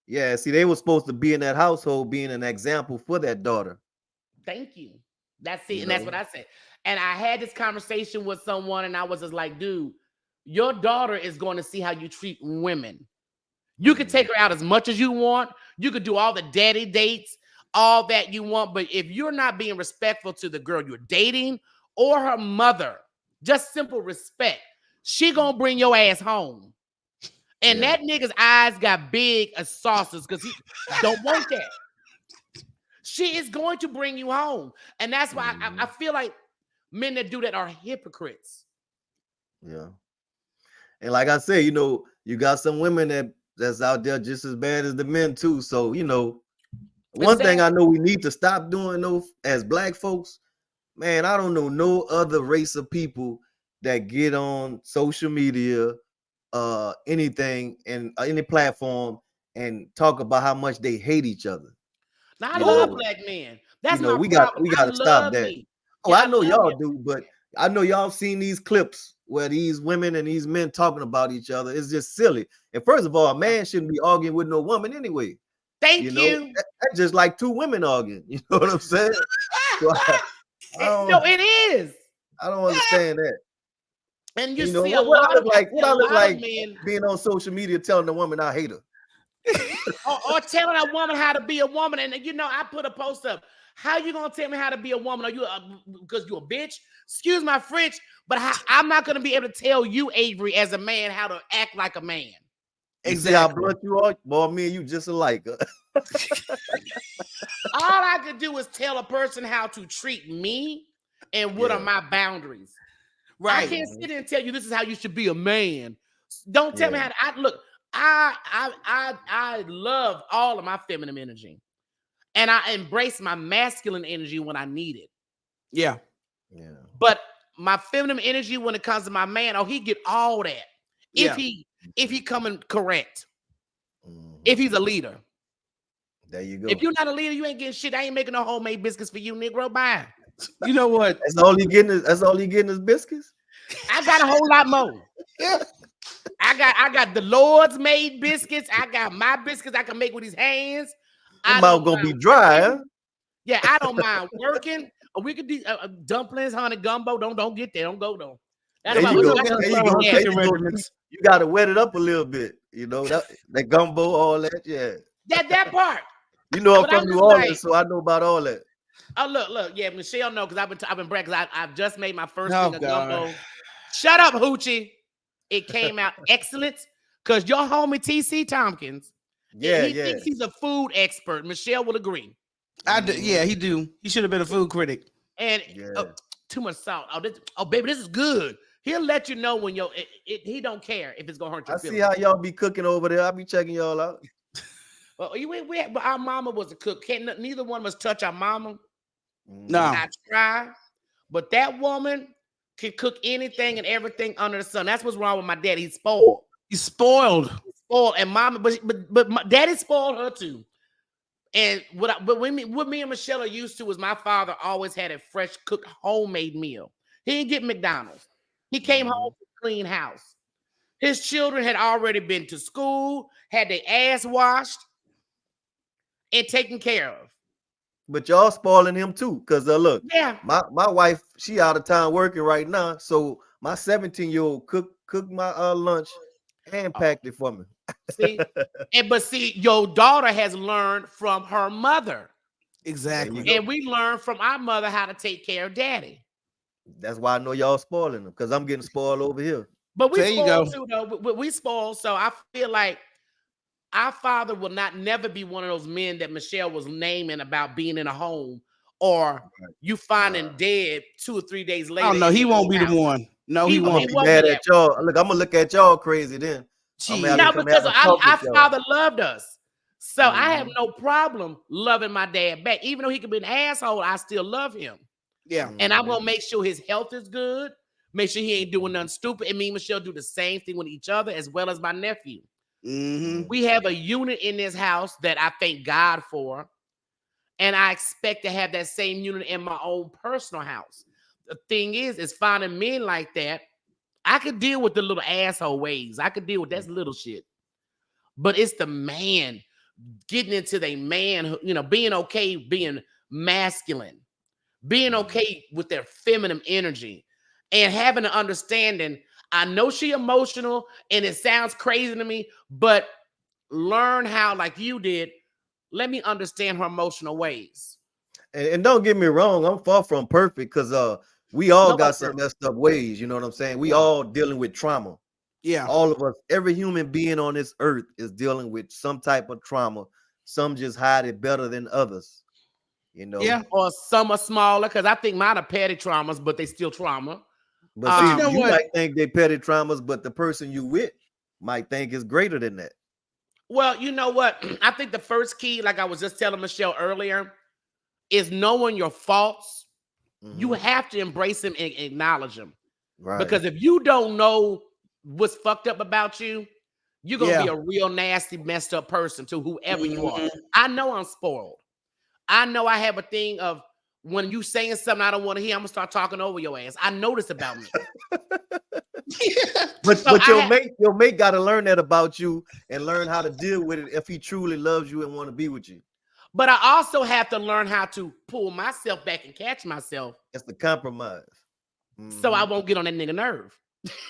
Yeah, see, they were supposed to be in that household, being an example for that daughter. Thank you. That's it. And that's what I said. And I had this conversation with someone, and I was just like, dude, your daughter is going to see how you treat women. You can take her out as much as you want. You could do all the daddy dates, all that you want. But if you're not being respectful to the girl you're dating or her mother, just simple respect, she gonna bring your ass home. And that nigga's eyes got big as saucers because he don't want that. She is going to bring you home. And that's why I feel like men that do that are hypocrites. Yeah. And like I said, you know, you got some women that's out there just as bad as the men too. So, you know, one thing I know we need to stop doing though as black folks, man, I don't know no other race of people that get on social media, anything and any platform and talk about how much they hate each other. Now I love black men. That's you know, my we problem. got to stop that. Me. Oh, I know y'all do, but I know y'all seen these clips where these women and these men talking about each other. It's just silly. And first of all, a man shouldn't be arguing with no woman anyway. Thank you. Know? That's just like two women arguing. You know what I'm saying? So no, it is. I don't understand that. And you know, see what I look like men being on social media telling the woman I hate her. or telling a woman how to be a woman. And you know, I put a post up. How you gonna tell me how to be a woman? Are you because you a bitch? Excuse my French, but I'm not gonna be able to tell you, Avery, as a man, how to act like a man. Exactly. See how blunt you are, boy. Me and you just alike. All I could do is tell a person how to treat me and what are my boundaries. Right. I can't sit there and tell you this is how you should be a man. Don't tell me how to look. I love all of my feminine energy. And I embrace my masculine energy when I need it. Yeah. Yeah. But my feminine energy when it comes to my man, he get all that. If he coming correct. If he's a leader. There you go. If you're not a leader, you ain't getting shit. I ain't making no homemade biscuits for you, Negro. Bye. You know what? That's all he getting is biscuits. I got a whole lot more. I got the Lord's made biscuits. I got my biscuits I can make with his hands. Your mouth gonna be dry, huh? Yeah, I don't mind working. We could do dumplings, honey gumbo. Don't get there. Don't go though. That's why you gotta wet it up a little bit. You know that gumbo, all that. Yeah. That part. You know I'm from New Orleans, so I know about all that. Oh look, yeah, Michelle know because I've been bragging. I've just made my first thing of gumbo. Shut up, Hoochie. It came out excellent because your homie TC Tompkins. He thinks he's a food expert. Michelle will agree. I do. Yeah, he do. He should have been a food critic. And too much salt. Oh, baby, this is good. He'll let you know when he don't care if it's gonna hurt your I see feelings. how y'all be cooking over there. I be checking y'all out. Well, but our mama was a cook. Neither one of us touch our mama. No. I try, but that woman can cook anything and everything under the sun. That's what's wrong with my dad. He's spoiled. He's spoiled. And mama, but my daddy spoiled her too. And what me and Michelle are used to is my father always had a fresh cooked homemade meal. He didn't get McDonald's. He came home to a clean house. His children had already been to school, had their ass washed, and taken care of. But y'all spoiling him too, because look, yeah, my wife, she out of town working right now, so my 17-year-old cooked my lunch and packed it for me. See, your daughter has learned from her mother. Exactly. And we learned from our mother how to take care of daddy. That's why I know y'all spoiling them, because I'm getting spoiled over here. But we spoiled too, though. We spoiled, so I feel like our father will never be one of those men that Michelle was naming about being in a home or you finding dead 2 or 3 days later. Oh no, he won't be the one. No, he won't. Be mad at y'all. Look, I'm gonna look at y'all crazy then. No, because our father loved us. So I have no problem loving my dad back. Even though he could be an asshole, I still love him. Yeah. And I'm going to make sure his health is good. Make sure he ain't doing nothing stupid. And me and Michelle do the same thing with each other as well as my nephew. We have a unit in this house that I thank God for. And I expect to have that same unit in my own personal house. The thing is finding men like that. I could deal with the little asshole ways. I could deal with that little shit. But it's the man getting into the man, being okay, being masculine, being okay with their feminine energy and having an understanding. I know she emotional and it sounds crazy to me, but learn how, like you did, let me understand her emotional ways. And don't get me wrong, I'm far from perfect because we all got some messed up ways, you know what I'm saying? We all dealing with trauma. Yeah. All of us, every human being on this earth is dealing with some type of trauma. Some just hide it better than others, Yeah. Or some are smaller, because I think mine are petty traumas, but they still trauma. But see, you might think they petty traumas, but the person you with might think is greater than that. Well, you know what? I think the first key, like I was just telling Michelle earlier, is knowing your faults. You have to embrace them and acknowledge them. Right. Because if you don't know what's fucked up about you, you're going to be a real nasty, messed up person to whoever you are. I know I'm spoiled. I know I have a thing of when you saying something I don't want to hear, I'm going to start talking over your ass. I know this about me. But your mate got to learn that about you and learn how to deal with it if he truly loves you and want to be with you. But I also have to learn how to pull myself back and catch myself. That's the compromise. So I won't get on that nigga nerve.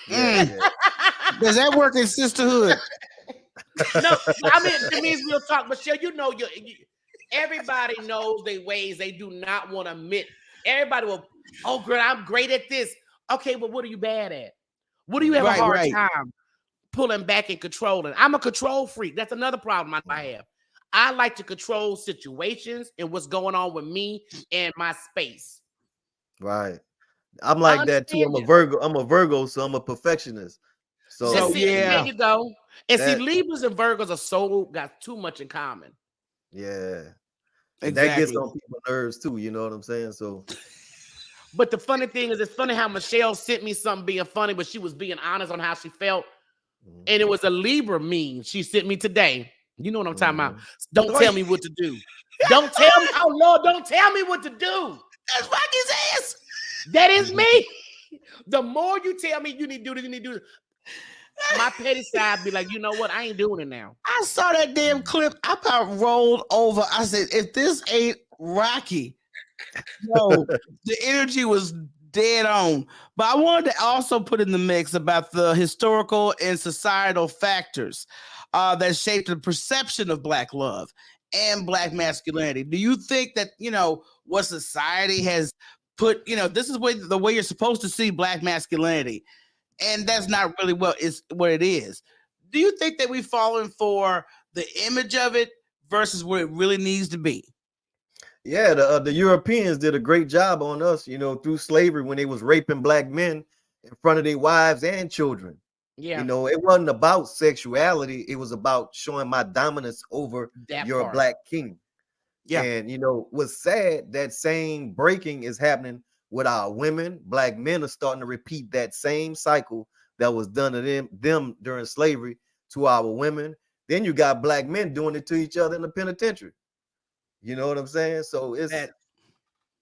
Does that work in sisterhood? No, I mean, it means real talk. Michelle, everybody knows their ways. They do not want to admit. Everybody will, oh, girl, I'm great at this. Okay, but what are you bad at? What do you have a hard time pulling back and controlling? I'm a control freak. That's another problem I have. I like to control situations and what's going on with me and my space. Right. I'm like that too. I'm a Virgo, so I'm a perfectionist. So there you go. And see, Libras and Virgos are got too much in common. Yeah. Exactly. That gets on people's nerves too, you know what I'm saying? So but the funny thing is, it's funny how Michelle sent me something being funny, but she was being honest on how she felt. And it was a Libra meme she sent me today. You know what I'm talking about? Don't tell me what to do. Don't tell me. Oh Lord, don't tell me what to do. That's Rocky's ass. That is me. The more you tell me you need to do this, you need to do this. My petty side be like, you know what? I ain't doing it now. I saw that damn clip. I about rolled over. I said, if this ain't Rocky, no, the energy was dead on. But I wanted to also put in the mix about the historical and societal factors that shaped the perception of Black love and Black masculinity. Do you think that, what society has put, this is the way you're supposed to see Black masculinity, and that's not really what it is. Do you think that we've fallen for the image of it versus what it really needs to be? Yeah, the Europeans did a great job on us, through slavery when they was raping Black men in front of their wives and children. Yeah. You know, it wasn't about sexuality. It was about showing my dominance over That your part. black king. Yeah. And, you know, what's sad, that same breaking is happening with our women. Black men are starting to repeat that same cycle that was done to them during slavery to our women. Then you got black men doing it to each other in the penitentiary. You know what I'm saying? So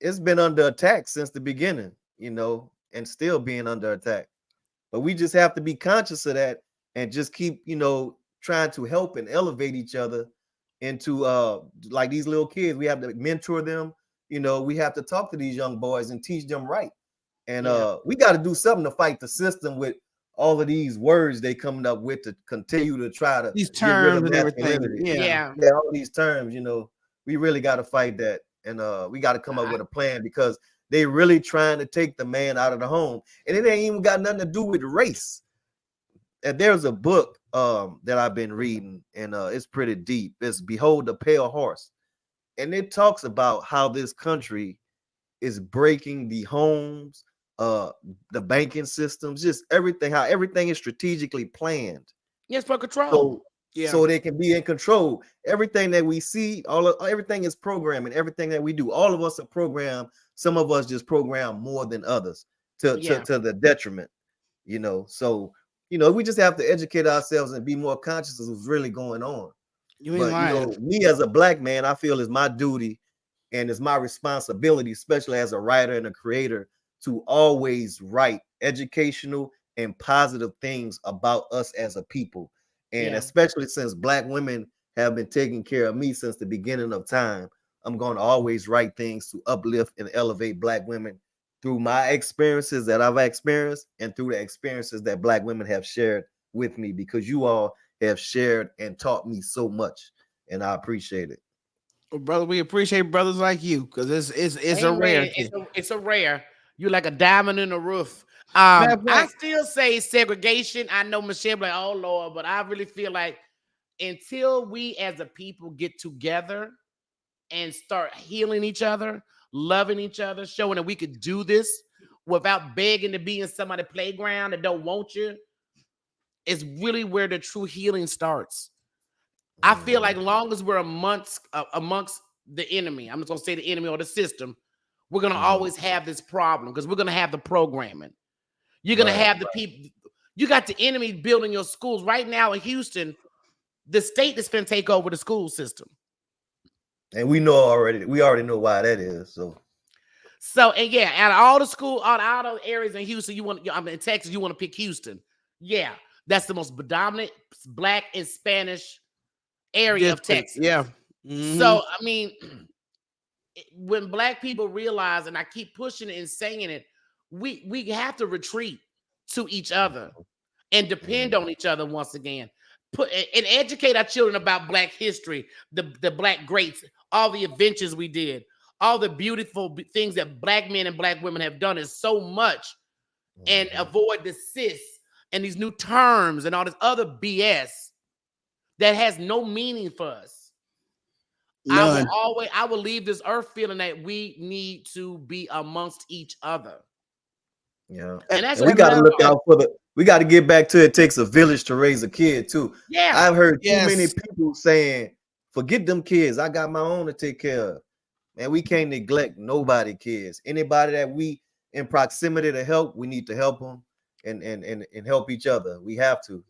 it's been under attack since the beginning, you know, and still being under attack. But we just have to be conscious of that and just keep, you know, trying to help and elevate each other into like these little kids. We have to mentor them. You know, we have to talk to these young boys and teach them right. And we got to do something to fight the system with all of these words they coming up with to continue to try to These get rid of terms and everything. masculinity. Yeah. All these terms, you know, we really got to fight that. And we got to come up with a plan, because they really trying to take the man out of the home. And it ain't even got nothing to do with race. And there's a book that I've been reading, and it's pretty deep. It's Behold the Pale Horse. And it talks about how this country is breaking the homes, the banking systems, just everything, how everything is strategically planned. Yes, for control. So they can be in control. Everything that we see, everything is programming. Everything that we do, all of us are programmed. Some of us just program more than others to the detriment, you know. So, you know, we just have to educate ourselves and be more conscious of what's really going on. You know, me as a black man, I feel it's my duty and it's my responsibility, especially as a writer and a creator, to always write educational and positive things about us as a people. And especially since black women have been taking care of me since the beginning of time, I'm going to always write things to uplift and elevate black women through my experiences that I've experienced and through the experiences that black women have shared with me, because you all have shared and taught me so much, and I appreciate it. Well, brother, we appreciate brothers like you, because it's a rare. It's a rare. You're like a diamond in the rough. I still say segregation. I know Michelle like, oh Lord, but I really feel like until we as a people get together and start healing each other, loving each other, showing that we could do this without begging to be in somebody's playground that don't want you, is really where the true healing starts. I feel like long as we're amongst the enemy, I'm just gonna say the enemy or the system, we're gonna always have this problem, because we're gonna have the programming. You're gonna have the people. You got the enemy building your schools right now in Houston. The state is gonna take over the school system, and we already know why that is. So and out of all the school, out of all the areas in Houston, I'm in Texas. You want to pick Houston? Yeah, that's the most predominant Black and Spanish area of Texas. Yeah. So I mean, when Black people realize, and I keep pushing it and saying it, we have to retreat to each other and depend on each other once again. And educate our children about Black history, the Black greats, all the adventures we did, all the beautiful things that Black men and Black women have done is so much, and avoid the cis and these new terms and all this other BS that has no meaning for us. None. I will leave this earth feeling that we need to be amongst each other. Yeah, and that's we got to look out for we got to get back to it takes a village to raise a kid too. Yeah, I've heard too many people saying, forget them kids, I got my own to take care of. Man, we can't neglect nobody kids. Anybody that we in proximity to help, we need to help them and help each other. We have to.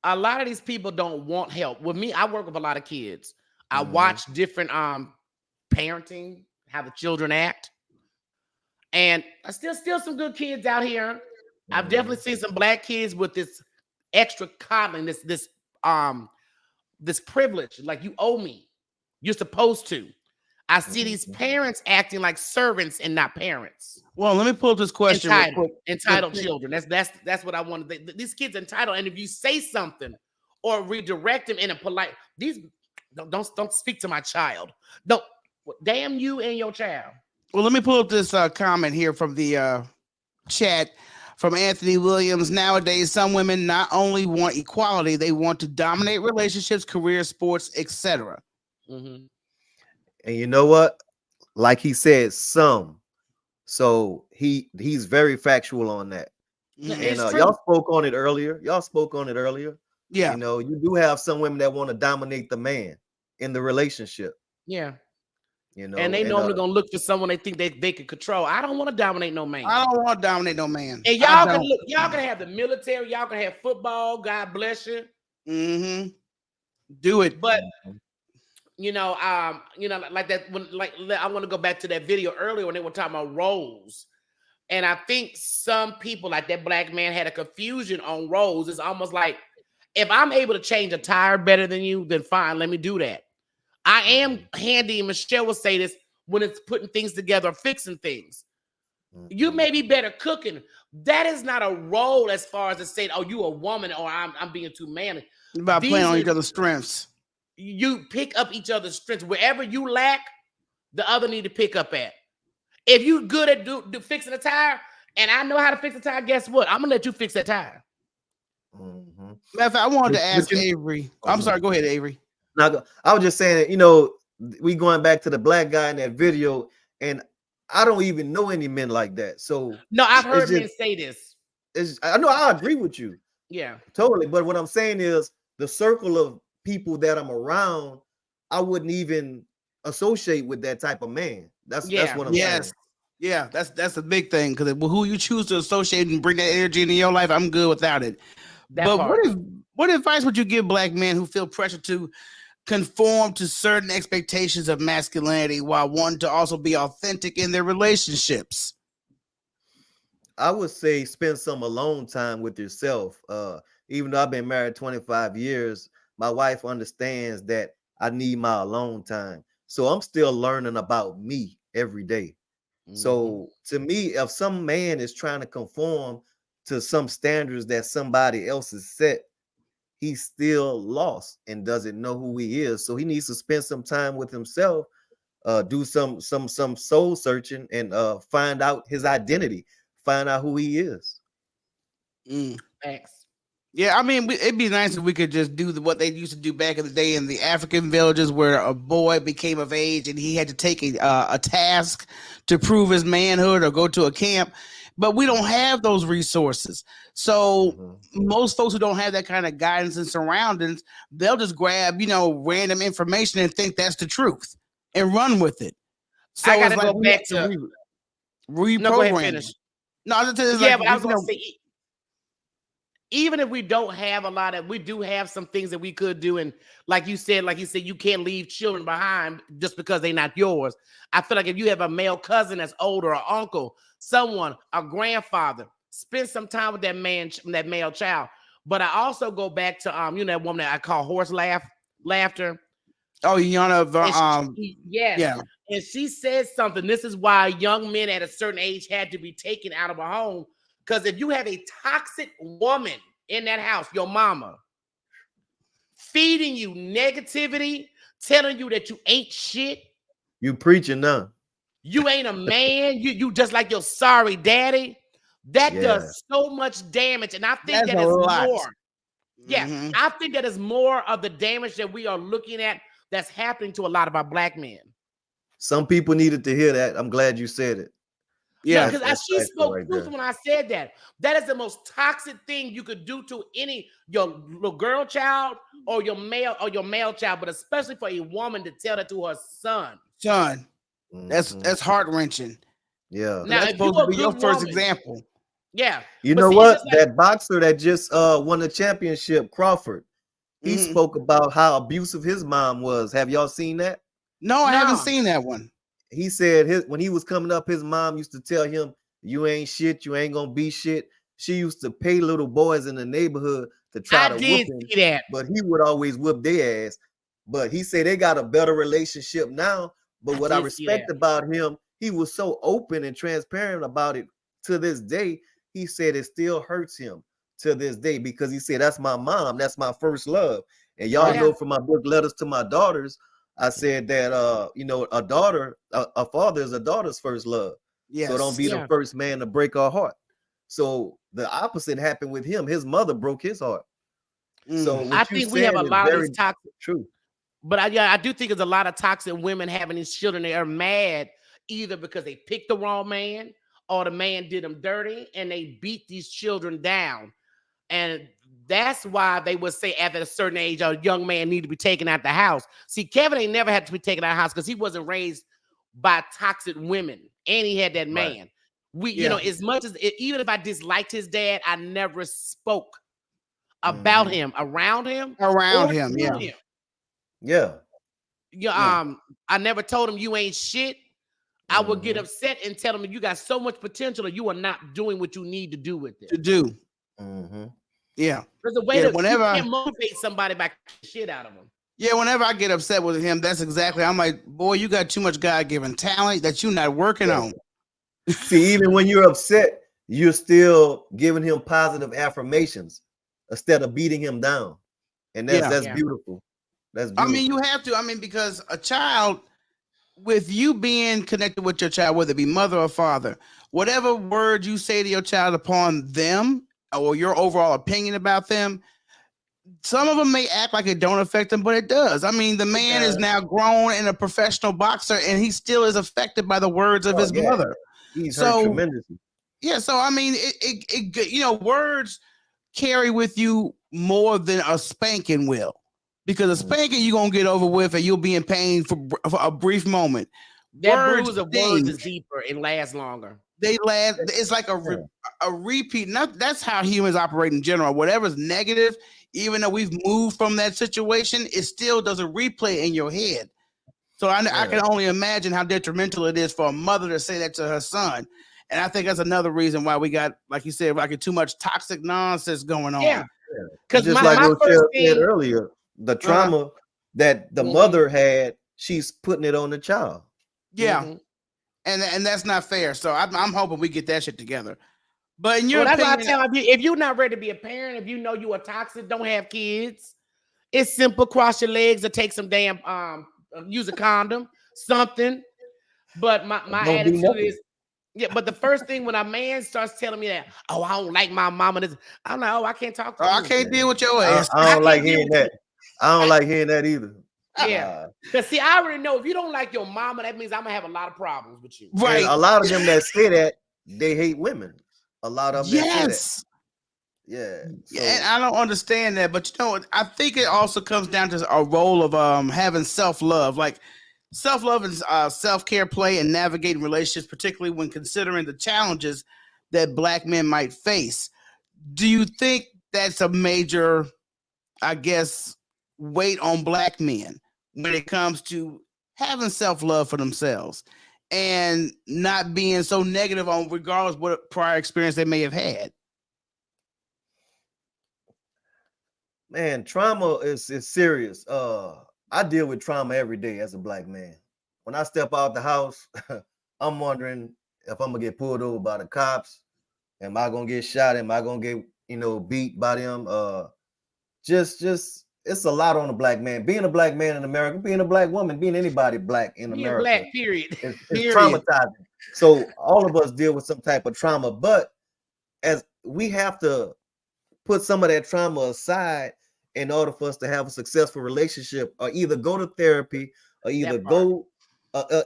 A lot of these people don't want help. With me, I work with a lot of kids. I watch different parenting, how the children act. And I still some good kids out here. I've definitely seen some Black kids with this extra coddling, this privilege, like you owe me, you're supposed to. I see these parents acting like servants and not parents. Well, let me pull up this question. Entitled children. That's what I wanted. These kids entitled, and if you say something or redirect them in a polite, don't speak to my child. Don't, damn you and your child. Well, let me pull up this comment here from the chat from Anthony Williams. Nowadays, some women not only want equality, they want to dominate relationships, careers, sports, etc. And you know what? Like he said, some. So he's very factual on that. And It's true. y'all spoke on it earlier. Yeah. You know, you do have some women that want to dominate the man in the relationship. Yeah. You know, And they normally gonna look for someone they think they can control. I don't want to dominate no man. I don't want to dominate no man. And y'all can look, y'all can have the military, y'all can have football, God bless you. Mm-hmm. Do it. But you know, like that when I want to go back to that video earlier when they were talking about roles. And I think some people, like that black man, had a confusion on roles. It's almost like if I'm able to change a tire better than you, then fine, let me do that. I am handy, and Michelle will say this when it's putting things together, fixing things. You may be better cooking. That is not a role as far as to say, oh, you a woman or I'm being too manly. It's about playing on each other's strengths. You pick up each other's strengths. Wherever you lack, the other need to pick up at. If you good at do fixing a tire, and I know how to fix a tire, guess what? I'm gonna let you fix that tire. Matter of fact, I wanted to ask Avery. I'm sorry, go ahead, Avery. Now, I was just saying, you know, we going back to the black guy in that video, and I don't even know any men like that. So no, I've heard men say this. I know, I agree with you. Yeah, totally. But what I'm saying is the circle of people that I'm around, I wouldn't even associate with that type of man. That's what I'm saying. Yeah, that's a big thing, because who you choose to associate and bring that energy into your life, I'm good without it. What advice would you give black men who feel pressure to conform to certain expectations of masculinity while wanting to also be authentic in their relationships? I would say spend some alone time with yourself. Even though I've been married 25 years, my wife understands that I need my alone time. So I'm still learning about me every day. So to me, if some man is trying to conform to some standards that somebody else has set, he's still lost and doesn't know who he is. So he needs to spend some time with himself, do some soul searching, and find out his identity, find out who he is. Thanks. Yeah, I mean, it'd be nice if we could just do what they used to do back in the day in the African villages, where a boy became of age and he had to take a task to prove his manhood or go to a camp. But we don't have those resources. So most folks who don't have that kind of guidance and surroundings, they'll just grab, random information and think that's the truth and run with it. So I gotta go back to reprogram. No, go ahead, finish. No, I was just yeah, but I was gonna say, even if we don't have a lot of, we do have some things that we could do. And like you said, you can't leave children behind just because they're not yours. I feel like if you have a male cousin that's older, or uncle, someone, a grandfather, spend some time with that male child. But I also go back to that woman that I call horse laughter. Oh, Yana, yes. Yeah. And she said something. This is why young men at a certain age had to be taken out of a home. Because if you have a toxic woman in that house, your mama, feeding you negativity, telling you that you ain't shit. You preaching now. You ain't a man. You just like your sorry daddy. That does so much damage. And I think that is more. Yeah, I think that is more of the damage that we are looking at that's happening to a lot of our black men. Some people needed to hear that. I'm glad you said it. Yeah, because she spoke truth when I said that. That is the most toxic thing you could do to your little girl child or your male child, but especially for a woman to tell that to her son. That's heart-wrenching. Yeah. Now, that's supposed to be your first example. Yeah. You know what? That boxer that just won the championship, Crawford, he spoke about how abusive his mom was. Have y'all seen that? No, I haven't seen that one. He said when he was coming up, his mom used to tell him, "You ain't shit. You ain't gonna be shit." She used to pay little boys in the neighborhood to try to whoop him, see that. but he would always whoop their ass. But he said they got a better relationship now. But what I respect about him, he was so open and transparent about it to this day. He said it still hurts him to this day because he said, "That's my mom. That's my first love." And y'all know from my book, Letters to My Daughters, I said that, a father is a daughter's first love. Yes. So don't be the first man to break her heart. So the opposite happened with him. His mother broke his heart. So I think we have a lot of these toxic. True. But I do think there's a lot of toxic women having these children. They are mad either because they picked the wrong man or the man did them dirty, and they beat these children down. And that's why they would say after a certain age, a young man need to be taken out the house. See, Kevin ain't never had to be taken out of the house because he wasn't raised by toxic women, and he had that man. You know, as much as even if I disliked his dad, I never spoke about him, around him, Yeah. I never told him you ain't shit. I would get upset and tell him you got so much potential, and you are not doing what you need to do with it. Yeah. There's a way you can't motivate somebody by shit out of them. Yeah, whenever I get upset with him, that's exactly. I'm like, boy, you got too much God-given talent that you're not working on. See, even when you're upset, you're still giving him positive affirmations instead of beating him down, and that's beautiful. That's beautiful. I mean, you have to. I mean, because a child, with you being connected with your child, whether it be mother or father, whatever word you say to your child upon them or your overall opinion about them, some of them may act like it don't affect them, but it does. I mean, the man is now grown and a professional boxer, and he still is affected by the words of his mother. He's hurt tremendously. Yeah, so I mean, it you know, words carry with you more than a spanking will, because a spanking you're gonna get over with, and you'll be in pain for a brief moment. That bruise of words is deeper and lasts longer. They last. It's like a repeat. That's how humans operate in general. Whatever's negative, even though we've moved from that situation, it still does a replay in your head. So I can only imagine how detrimental it is for a mother to say that to her son. And I think that's another reason why we got, like you said, like too much toxic nonsense going on. Yeah. Because just like Rochele said earlier, the trauma that the mother had, she's putting it on the child. Yeah. And that's not fair. So I'm hoping we get that shit together. But in your that's opinion, why I tell you, if you're not ready to be a parent, if you know you are toxic, don't have kids. It's simple. Cross your legs or take some damn use a condom, something. But my attitude is, but the first thing when a man starts telling me that, oh, I don't like my mama, I'm like, oh, I can't talk to you. I can't deal with your ass. I don't like hearing that. I don't like hearing that either. Yeah, because see, I already know if you don't like your mama, that means I'm gonna have a lot of problems with you. Right. And a lot of them that say that, they hate women. A lot of them that say that. Yeah. So. And I don't understand that, but you know, I think it also comes down to a role of having self-love. Like self-love and self-care play and navigating relationships, particularly when considering the challenges that Black men might face. Do you think that's a major, I guess, weight on Black men when it comes to having self-love for themselves and not being so negative on regardless what prior experience they may have had? Man, trauma is serious. I deal with trauma every day as a Black man. When I step out the house, I'm wondering if I'm gonna get pulled over by the cops. Am I gonna get shot? Am I gonna get, beat by them? Just it's a lot on a Black man. Being a Black man in America, being a Black woman, being anybody Black in America. Black, period. It's traumatizing. So all of us deal with some type of trauma, but as we have to put some of that trauma aside in order for us to have a successful relationship, or either go to therapy, or either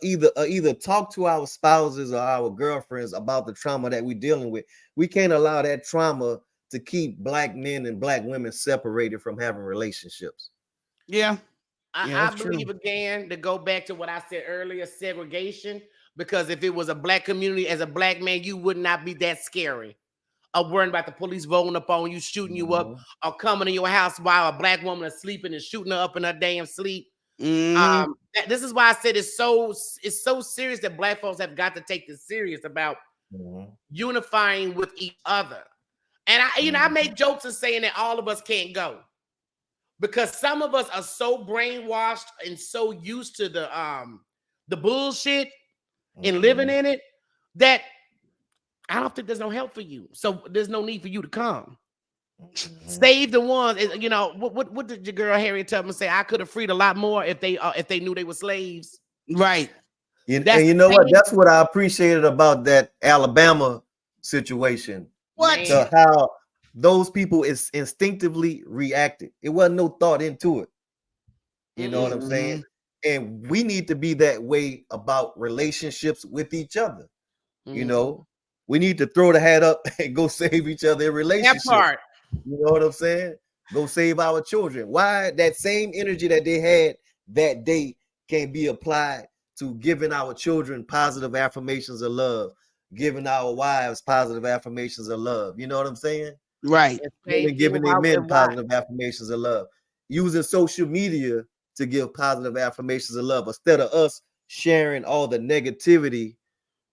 either talk to our spouses or our girlfriends about the trauma that we're dealing with. We can't allow that trauma to keep Black men and Black women separated from having relationships. Yeah. I believe again, to go back to what I said earlier, segregation, because if it was a Black community, as a Black man, you would not be that scary. Of worrying about the police rolling up on you, shooting you up, or coming to your house while a Black woman is sleeping and shooting her up in her damn sleep. This is why I said it's so serious that Black folks have got to take this serious about unifying with each other. And I make jokes of saying that all of us can't go, because some of us are so brainwashed and so used to the bullshit and living in it that I don't think there's no help for you. So there's no need for you to come. Save the ones. What did your girl Harriet Tubman say? I could have freed a lot more if they knew they were slaves. Right. And you know what? That's what I appreciated about that Alabama situation. What? So how those people is instinctively reacted. It wasn't no thought into it. You know what I'm saying? And we need to be that way about relationships with each other. You know, We need to throw the hat up and go save each other in relationships. That part. You know what I'm saying? Go save our children. Why that same energy that they had that day can be applied to giving our children positive affirmations of love, giving our wives positive affirmations of love. You know what I'm saying? Right. And giving their men positive affirmations of love. Using social media to give positive affirmations of love instead of us sharing all the negativity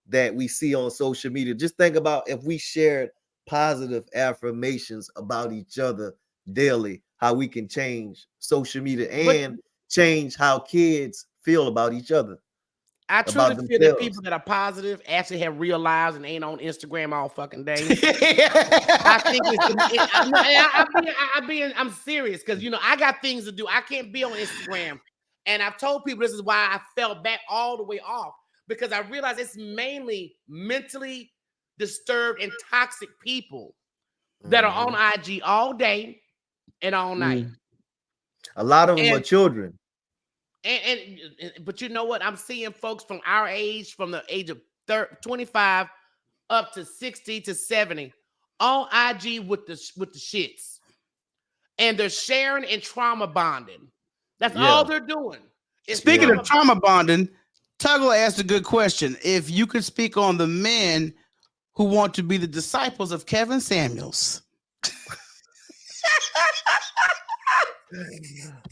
that we see on social media. Just think about if we shared positive affirmations about each other daily, how we can change social media and change how kids feel about each other. I truly feel that people that are positive actually have real lives and ain't on Instagram all fucking day. I think I'm serious because I got things to do. I can't be on Instagram. And I've told people this is why I fell back all the way off, because I realize it's mainly mentally disturbed and toxic people that are on IG all day and all night. A lot of them are children. But you know what? I'm seeing folks from our age, from the age of 25 up to 60 to 70, on IG with the shits, and they're sharing and trauma bonding. That's all they're doing. Speaking of trauma bonding, Tuggle asked a good question. If you could speak on the men who want to be the disciples of Kevin Samuels.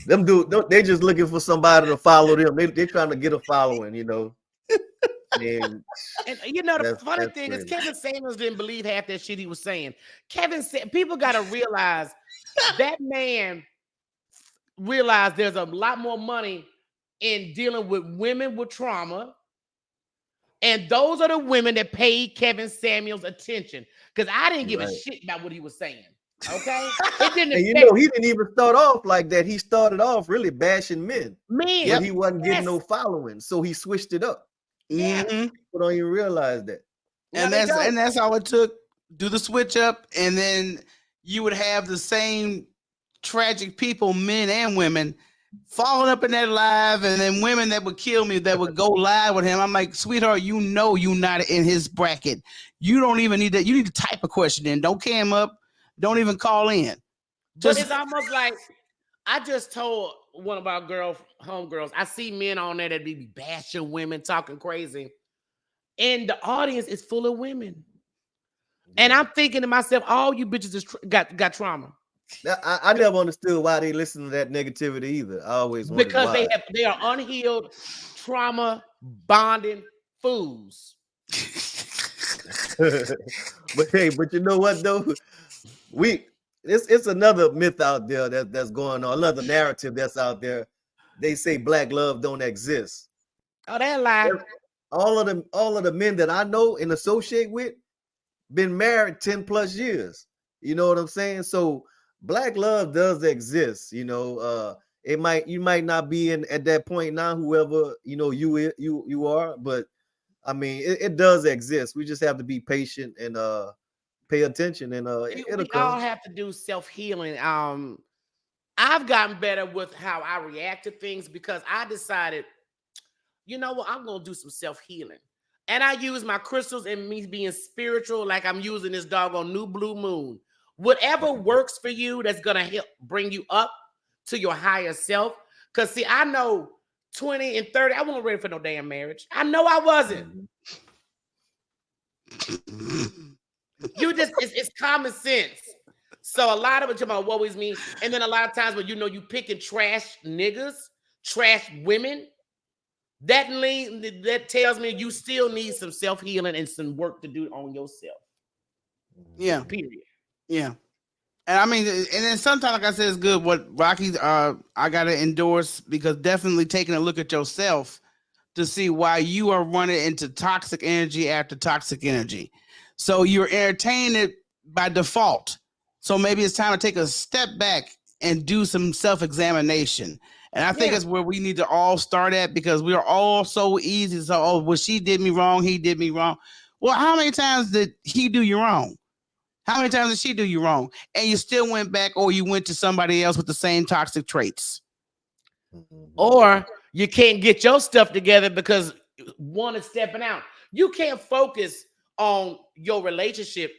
Them dude, they just looking for somebody to follow them. They're trying to get a following, And the funny thing is, Kevin Samuels didn't believe half that shit he was saying. People got to realize that man realized there's a lot more money in dealing with women with trauma. And those are the women that paid Kevin Samuels attention, because I didn't give a shit about what he was saying. Okay, it didn't. And he didn't even start off like that. He started off really bashing men. But he wasn't getting no following, so he switched it up. People don't even realize that. And that's all it took. Do the switch up, and then you would have the same tragic people, men and women, falling up in that live, and then women that would kill me that would go live with him. I'm like, sweetheart, you're not in his bracket. You don't even need that. You need to type a question in. Don't cam up. Don't even call in. But it's almost like I just told one of our homegirls, I see men on there that be bashing women, talking crazy, and the audience is full of women. And I'm thinking to myself, all you bitches got trauma. I never understood why they listen to that negativity either. I always wondered because why. they are unhealed, trauma bonding fools. But you know what though? It's another myth out there that's going on, another narrative that's out there. They say black love don't exist. Oh, that lie. All of the men that I know and associate with been married 10 plus years. You know what I'm saying? So black love does exist. You might not be at that point now, whoever you are, but I mean it does exist. We just have to be patient and pay attention, and it'll come. All have to do self-healing. I've gotten better with how I react to things because I decided, you know what, I'm gonna do some self-healing. And I use my crystals and me being spiritual, like I'm using this doggone new blue moon. Whatever works for you, that's gonna help bring you up to your higher self. Because see, I know 20 and 30, I wasn't ready for no damn marriage. I know I wasn't. It's common sense. So a lot of it about what is me, and then a lot of times when you picking trash niggas, trash women, that tells me you still need some self-healing and some work to do on yourself. Yeah. Period. Yeah. And I mean, and then sometimes, like I said, it's good what Rocky I gotta endorse, because definitely taking a look at yourself to see why you are running into toxic energy after toxic energy. So you're entertaining it by default. So maybe it's time to take a step back and do some self-examination. And I think that's where we need to all start at, because we are all so easy. So, well, she did me wrong. He did me wrong. Well, how many times did he do you wrong? How many times did she do you wrong? And you still went back, or you went to somebody else with the same toxic traits. Or you can't get your stuff together because one is stepping out. You can't focus on your relationship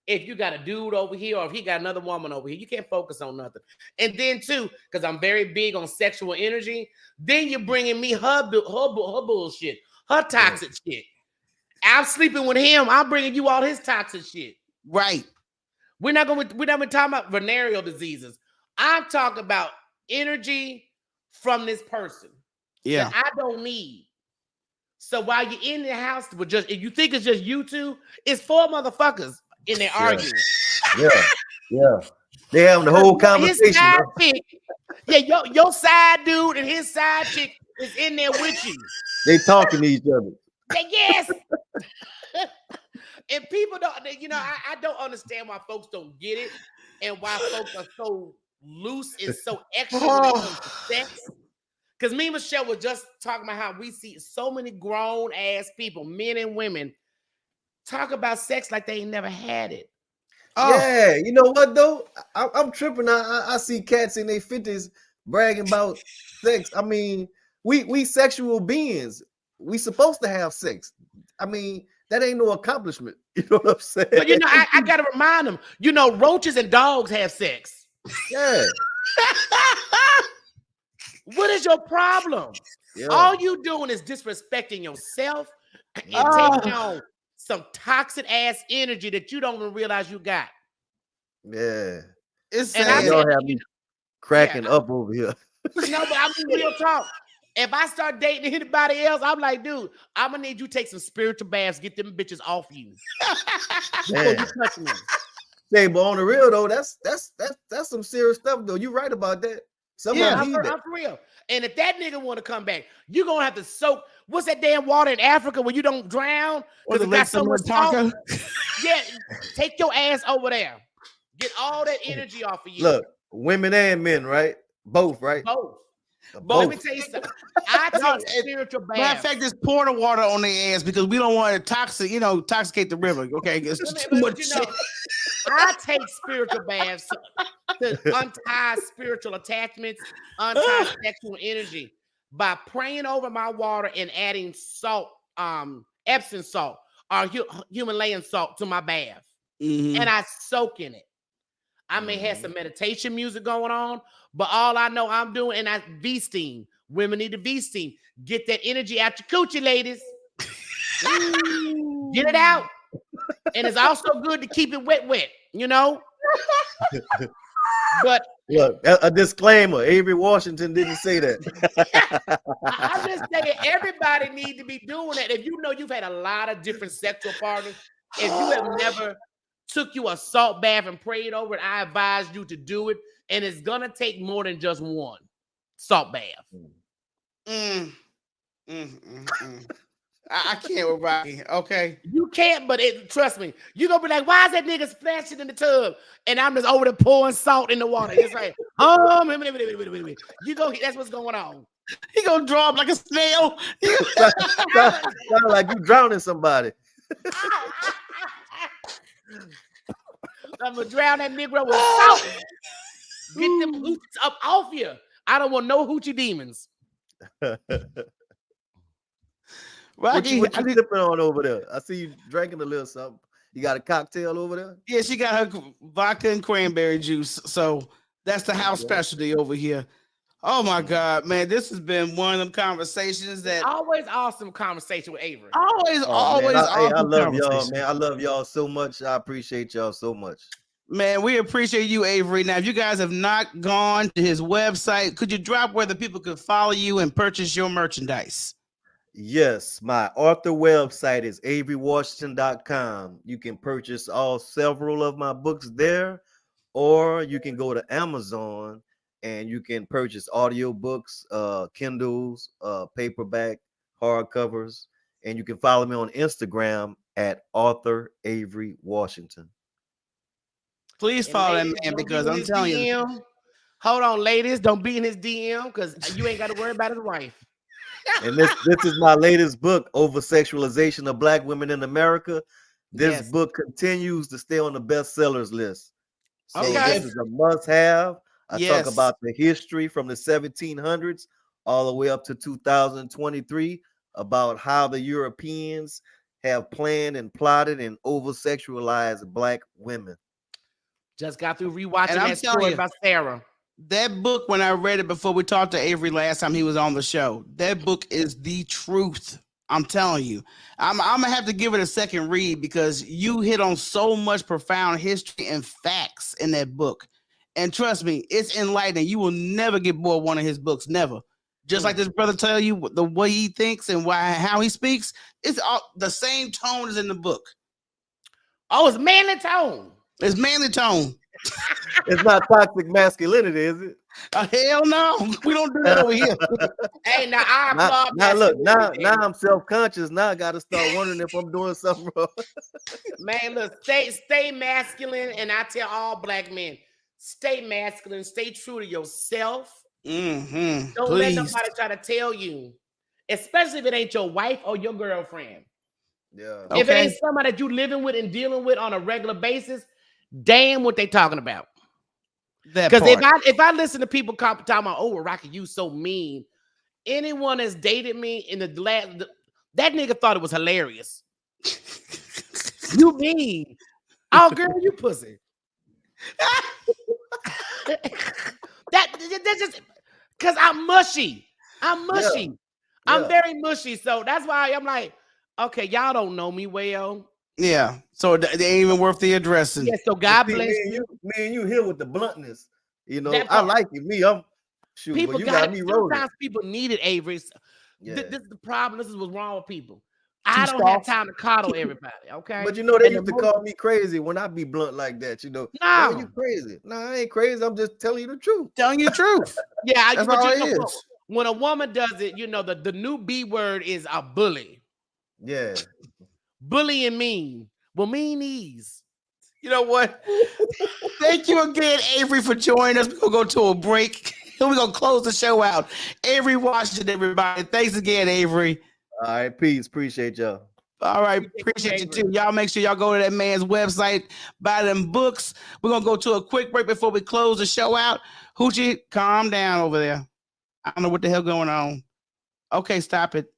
if you got a dude over here or if he got another woman over here. You can't focus on nothing. And then too, because I'm very big on sexual energy, then you're bringing me her bullshit, her toxic shit. I'm sleeping with him. I'm bringing you all his toxic shit. Right. We're not talking about venereal diseases. I'm talking about energy from this person that I don't need. So while you're in the house, with just if you think it's just you two, it's 4 motherfuckers in there arguing. Yeah. They having the whole conversation. His side chick, your side dude and his side chick is in there with you. They talking to each other. Yes. And people don't, I don't understand why folks don't get it and why folks are so loose and so extra when it comes to sex. Because me and Michelle were just talking about how we see so many grown ass people, men and women, talk about sex like they ain't never had it. Yeah, you know what though? I'm tripping. I see cats in their 50s bragging about sex. I mean, we sexual beings. We supposed to have sex. I mean, that ain't no accomplishment. You know what I'm saying? But I gotta remind them. Roaches and dogs have sex. Yeah. What is your problem? Yeah. All you doing is disrespecting yourself and taking on some toxic ass energy that you don't even realize you got. Yeah. Y'all have me cracking up over here. No, but I mean real talk. If I start dating anybody else, I'm like, dude, I'm gonna need you to take some spiritual baths, get them bitches off you before you touch me. Say, but on the real though, that's some serious stuff though. You right about that. I'm for real. And if that nigga want to come back, you're gonna have to soak. What's that damn water in Africa where you don't drown? Or the it got Lake so much Taco. Yeah, take your ass over there. Get all that energy off of you. Look, women and men, right? Both, right? Both. Let me tell you something. I take spiritual baths. Matter of fact, just pour the water on their ass because we don't want to toxicate the river. Okay, it's too much shit. I take spiritual baths to untie spiritual attachments, untie sexual energy by praying over my water and adding salt, Epsom salt or Himalayan salt to my bath. Mm-hmm. And I soak in it. I may have some meditation music going on, but all I know I'm doing, and I V-steam. Women need to V-steam. Get that energy out your coochie, ladies. Get it out. And it's also good to keep it wet, But look, a disclaimer: Avery Washington didn't say that. I'm just saying everybody need to be doing that. If you know you've had a lot of different sexual partners, if you have never took you a salt bath and prayed over it, I advise you to do it. And it's gonna take more than just one salt bath. I can't with Rocky. Okay, you can't, but trust me, you gonna be like, why is that nigga splashing in the tub? And I'm just over there pouring salt in the water. It's like, you go. That's what's going on. He gonna draw up like a snail. Sound like you drowning somebody. I'm gonna drown that Negro with salt. Get them hoochies up off you. I don't want no hoochie demons. Rocky, what you sipping on over there? I see you drinking a little something. You got a cocktail over there? Yeah, she got her vodka and cranberry juice. So that's the house specialty over here. Oh my God, man, this has been one of them conversations that always awesome conversation with Avery. Always man, awesome. I love y'all, man. I love y'all so much. I appreciate y'all so much. Man, we appreciate you, Avery. Now, if you guys have not gone to his website, could you drop where the people could follow you and purchase your merchandise? Yes, my author website is averywashington.com. You can purchase several of my books there, or you can go to Amazon and you can purchase audiobooks, Kindles, paperback, hardcovers, and you can follow me on Instagram at author Avery Washington. Please follow that man because I'm telling you. Hold on, ladies, don't be in his DM because you ain't got to worry about his wife. And this is my latest book, Over Sexualization of Black Women in America. This book continues to stay on the bestsellers list. So this is a must-have. I talk about the history from the 1700s all the way up to 2023 about how the Europeans have planned and plotted and over-sexualized Black women. Just got through rewatching And I'm that telling story you, about Sarah. That book, when I read it before we talked to Avery last time he was on the show, that book is the truth. I'm telling you. I'm gonna have to give it a second read because you hit on so much profound history and facts in that book. And trust me, it's enlightening. You will never get bored one of his books, never. Just like this brother tell you the way he thinks and how he speaks, it's all the same tone as in the book. Oh, it's manly tone. It's manly tone. It's not toxic masculinity, is it? Hell no. We don't do that over here. Hey, now I applaud. Now look, now I'm self-conscious. Now I gotta start wondering if I'm doing something wrong. Man, look, stay masculine, and I tell all Black men, stay masculine, stay true to yourself. Mm-hmm. Don't let nobody try to tell you, especially if it ain't your wife or your girlfriend. Yeah. If it ain't somebody that you living with and dealing with on a regular basis, damn what they talking about. Because if I listen to people talking about, oh, Rocky, you so mean. Anyone that's dated me in the last, that nigga thought it was hilarious. You mean? Oh, girl, you pussy. That's just because I'm mushy. I'm mushy. Yeah. I'm very mushy. So that's why I'm like, okay, y'all don't know me well. Yeah. So they ain't even worth the addressing. Yeah, so God See, bless me and you here with the bluntness. You know, That I part. like you. I'm shoot, People but you got got me rolling. sometimes people need it, Avery. Yeah. This is the problem. This is what's wrong with people. I don't have time to coddle everybody. Okay. But you know, they And used to call me crazy when I be blunt like that. You know, No. man, you crazy. No, I ain't crazy. I'm just telling you the truth. Telling you the truth. Yeah, That's but all you it know, is. when a woman does it, you know, the new B word is a bully. Yeah. Bully and mean. Well, meanies. You know what? Thank you again, Avery, for joining us. We're going to go to a break. We're going to close the show out. Avery Washington, everybody. Thanks again, Avery. All right, peace. Appreciate y'all. All right, appreciate you too. Y'all make sure y'all go to that man's website, buy them books. We're going to go to a quick break before we close the show out. Hoochie, calm down over there. I don't know what the hell going on. Okay, stop it.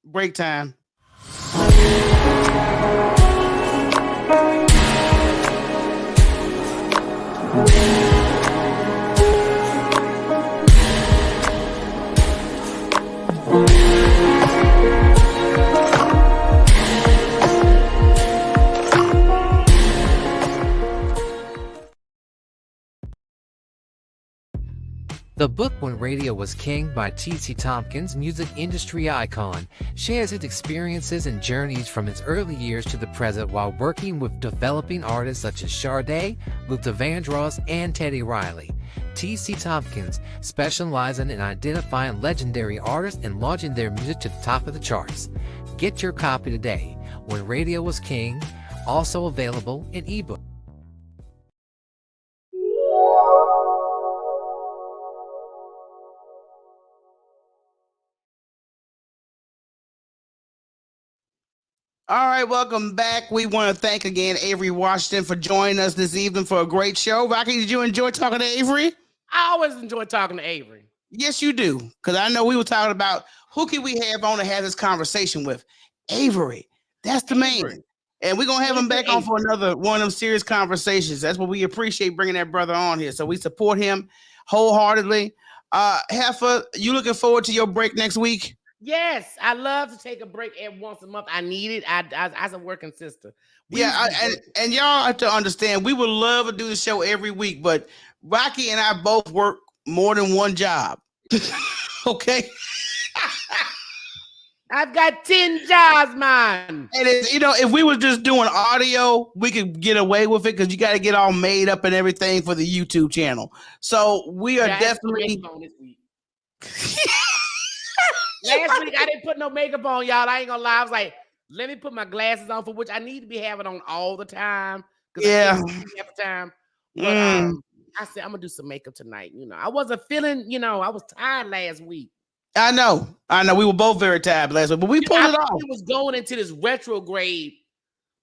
Break time. The book When Radio Was King by T.C. Tompkins, music industry icon, shares his experiences and journeys from his early years to the present while working with developing artists such as Sade, Luther Vandross, and Teddy Riley. T.C. Tompkins specializing in identifying legendary artists and launching their music to the top of the charts. Get your copy today. When Radio Was King, also available in ebook. All right, welcome back. We want to thank again Avery Washington for joining us this evening for a great show. Rocky, did you enjoy talking to Avery? I always enjoy talking to Avery. Yes, you do. Because I know we were talking about who can we have on to have this conversation with. Avery. That's the man. And we're going to have him back on for another one of them serious conversations. That's what we appreciate bringing that brother on here. So we support him wholeheartedly. Heifer, you looking forward to your break next week? Yes, I love to take a break every once a month. I need it. As a working sister. And y'all have to understand, we would love to do the show every week, but Rocky and I both work more than one job. Okay. I've got 10 jobs, man. And if we were just doing audio, we could get away with it because you got to get all made up and everything for the YouTube channel. So we are definitely. Last week I didn't put no makeup on, y'all. I ain't gonna lie. I was like, let me put my glasses on, for which I need to be having on all the time. Yeah. Every time. But I said I'm gonna do some makeup tonight. You know, I wasn't feeling. I was tired last week. I know. We were both very tired last week, but we pulled it off. It was going into this retrograde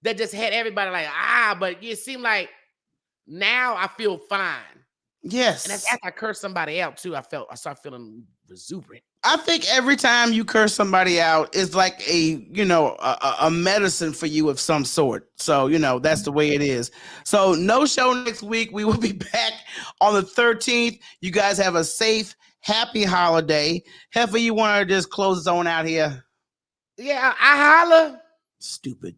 that just had everybody like, but it seemed like now I feel fine. Yes. And after I cursed somebody out too, I started feeling exuberant. I think every time you curse somebody out is like a medicine for you of some sort. So, that's the way it is. So no show next week. We will be back on the 13th. You guys have a safe, happy holiday. Heifer, you want to just close us on out here? Yeah, I holla. Stupid.